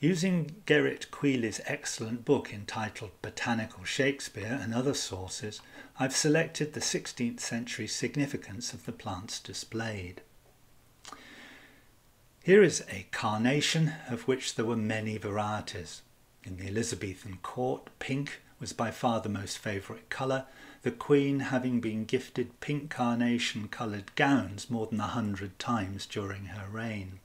Using Gerrit Queely's excellent book entitled Botanical Shakespeare and other sources, I've selected the 16th century significance of the plants displayed. Here is a carnation, of which there were many varieties. In the Elizabethan court, pink was by far the most favourite colour, the Queen having been gifted pink carnation coloured gowns more than 100 times during her reign.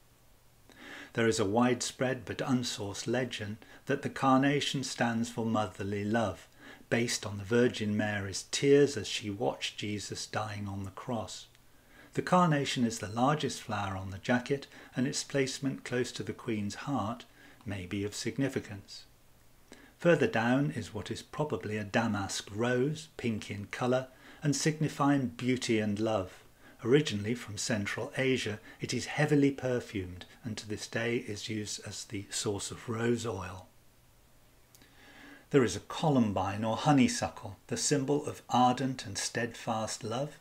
There is a widespread but unsourced legend that the carnation stands for motherly love, based on the Virgin Mary's tears as she watched Jesus dying on the cross. The carnation is the largest flower on the jacket, and its placement close to the Queen's heart may be of significance. Further down is what is probably a damask rose, pink in colour, and signifying beauty and love. Originally from Central Asia, it is heavily perfumed and to this day is used as the source of rose oil. There is a columbine or honeysuckle, the symbol of ardent and steadfast love,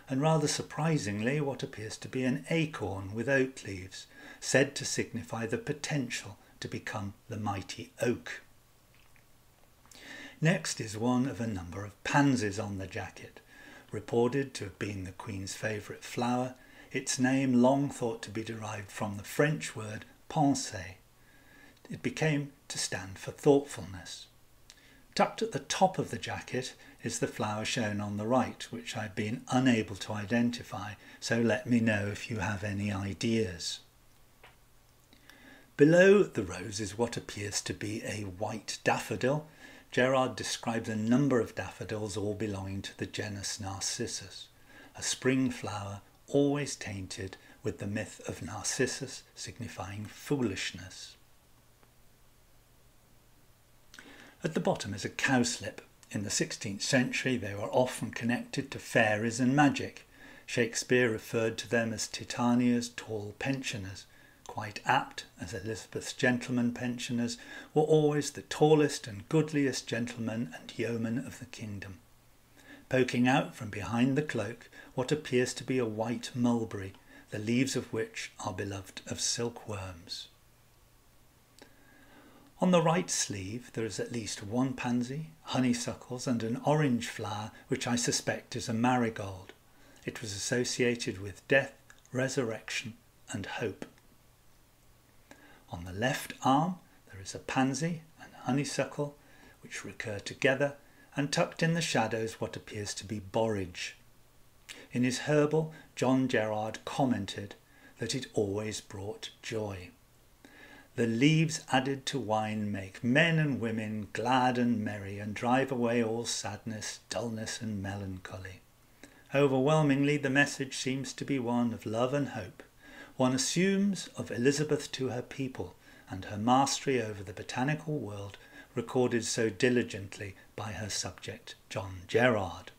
and rather surprisingly what appears to be an acorn with oak leaves, said to signify the potential to become the mighty oak. Next is one of a number of pansies on the jacket, reported to have been the Queen's favourite flower, its name long thought to be derived from the French word penser. It became to stand for thoughtfulness. Tucked at the top of the jacket is the flower shown on the right, which I've been unable to identify, so let me know if you have any ideas. Below the rose is what appears to be a white daffodil. Gerard describes a number of daffodils all belonging to the genus Narcissus, a spring flower always tainted with the myth of Narcissus, signifying foolishness. At the bottom is a cowslip. In the 16th century they were often connected to fairies and magic. Shakespeare referred to them as Titania's tall pensioners, quite apt, as Elizabeth's gentlemen pensioners were always the tallest and goodliest gentlemen and yeomen of the kingdom. Poking out from behind the cloak what appears to be a white mulberry, the leaves of which are beloved of silkworms. On the right sleeve there is at least one pansy, honeysuckles and an orange flower which I suspect is a marigold. It was associated with death, resurrection and hope. On the left arm there is a pansy and honeysuckle which recur together, and tucked in the shadows what appears to be borage. In his herbal, John Gerard commented that it always brought joy. The leaves added to wine make men and women glad and merry, and drive away all sadness, dullness and melancholy. Overwhelmingly the message seems to be one of love and hope. One assumes of Elizabeth to her people and her mastery over the botanical world, recorded so diligently by her subject John Gerard.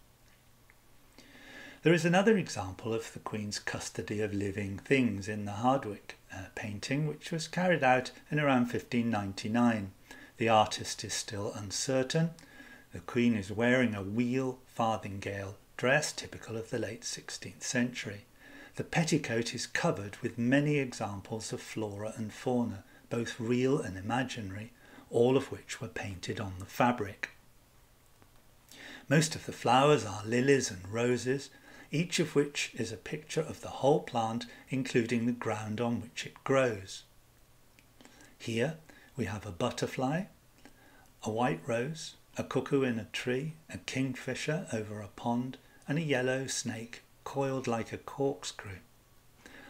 There is another example of the Queen's custody of living things in the Hardwick painting, which was carried out in around 1599. The artist is still uncertain. The Queen is wearing a wheel farthingale dress typical of the late 16th century. The petticoat is covered with many examples of flora and fauna, both real and imaginary, all of which were painted on the fabric. Most of the flowers are lilies and roses, each of which is a picture of the whole plant, including the ground on which it grows. Here we have a butterfly, a white rose, a cuckoo in a tree, a kingfisher over a pond, and a yellow snake coiled like a corkscrew.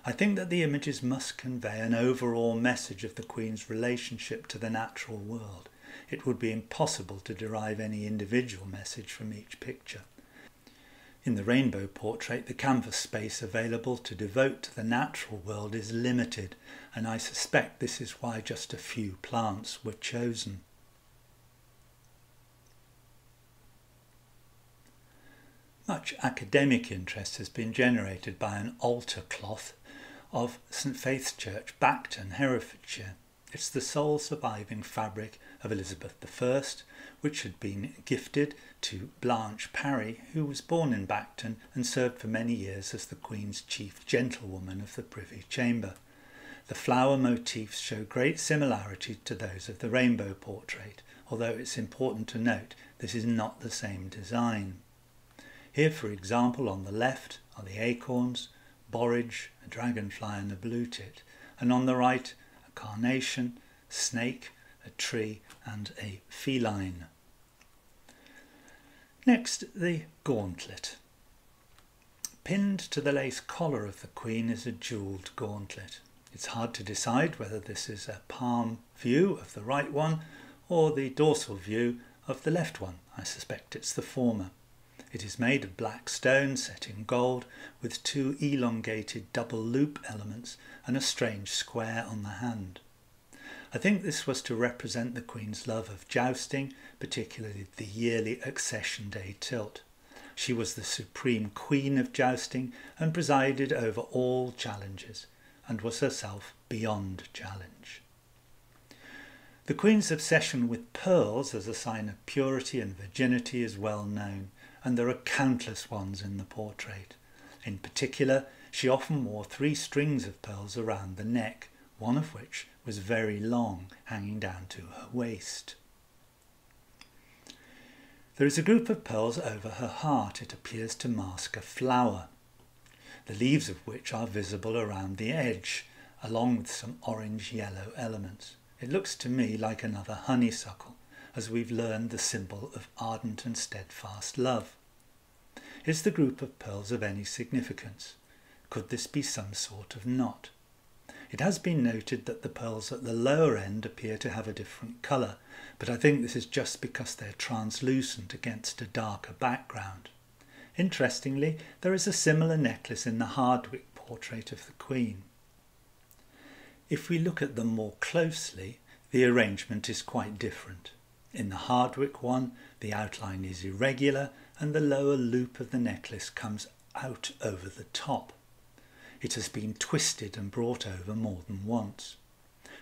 I think that the images must convey an overall message of the Queen's relationship to the natural world. It would be impossible to derive any individual message from each picture. In the rainbow portrait, the canvas space available to devote to the natural world is limited, and I suspect this is why just a few plants were chosen. Much academic interest has been generated by an altar cloth of St Faith's Church, Bacton, Herefordshire. It's the sole surviving fabric of Elizabeth I, which had been gifted to Blanche Parry, who was born in Bacton and served for many years as the Queen's chief gentlewoman of the Privy Chamber. The flower motifs show great similarity to those of the rainbow portrait, although it's important to note this is not the same design. Here, for example, on the left are the acorns, borage, a dragonfly and a blue tit, and on the right a carnation, snake, a tree and a feline. Next, the gauntlet. Pinned to the lace collar of the Queen is a jewelled gauntlet. It's hard to decide whether this is a palm view of the right one or the dorsal view of the left one. I suspect it's the former. It is made of black stone set in gold with two elongated double loop elements and a strange square on the hand. I think this was to represent the Queen's love of jousting, particularly the yearly Accession Day tilt. She was the supreme queen of jousting and presided over all challenges, and was herself beyond challenge. The Queen's obsession with pearls as a sign of purity and virginity is well known, and there are countless ones in the portrait. In particular, she often wore 3 strings of pearls around the neck, one of which was very long, hanging down to her waist. There is a group of pearls over her heart. It appears to mask a flower, the leaves of which are visible around the edge, along with some orange-yellow elements. It looks to me like another honeysuckle, as we've learned the symbol of ardent and steadfast love. Is the group of pearls of any significance? Could this be some sort of knot? It has been noted that the pearls at the lower end appear to have a different colour, but I think this is just because they're translucent against a darker background. Interestingly, there is a similar necklace in the Hardwicke portrait of the Queen. If we look at them more closely, the arrangement is quite different. In the Hardwicke one, the outline is irregular and the lower loop of the necklace comes out over the top. It has been twisted and brought over more than once.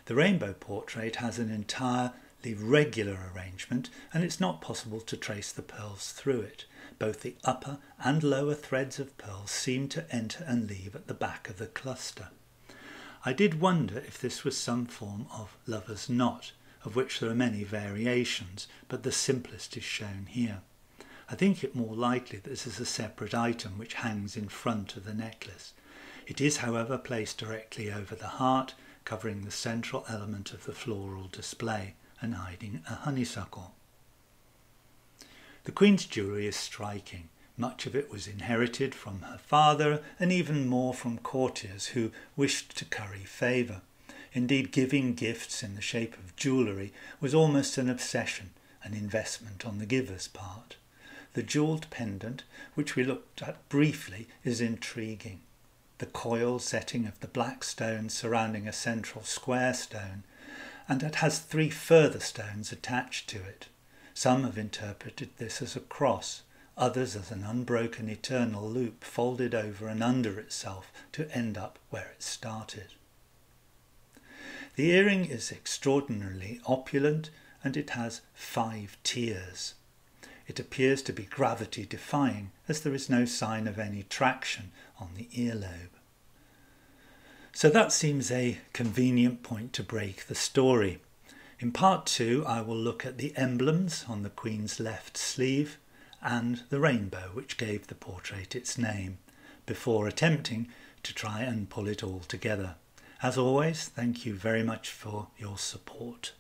The rainbow portrait has an entirely regular arrangement, and it's not possible to trace the pearls through it. Both the upper and lower threads of pearls seem to enter and leave at the back of the cluster. I did wonder if this was some form of lover's knot, of which there are many variations, but the simplest is shown here. I think it more likely that this is a separate item which hangs in front of the necklace. It is, however, placed directly over the heart, covering the central element of the floral display and hiding a honeysuckle. The Queen's jewellery is striking. Much of it was inherited from her father and even more from courtiers who wished to curry favour. Indeed, giving gifts in the shape of jewellery was almost an obsession, an investment on the giver's part. The jewelled pendant, which we looked at briefly, is intriguing. The coil setting of the black stone surrounding a central square stone, and it has 3 further stones attached to it. Some have interpreted this as a cross, others as an unbroken eternal loop folded over and under itself to end up where it started. The earring is extraordinarily opulent, and it has 5 tiers. It appears to be gravity-defying, as there is no sign of any traction on the earlobe. So that seems a convenient point to break the story. In part 2 I will look at the emblems on the Queen's left sleeve and the rainbow which gave the portrait its name, before attempting to try and pull it all together. As always, thank you very much for your support.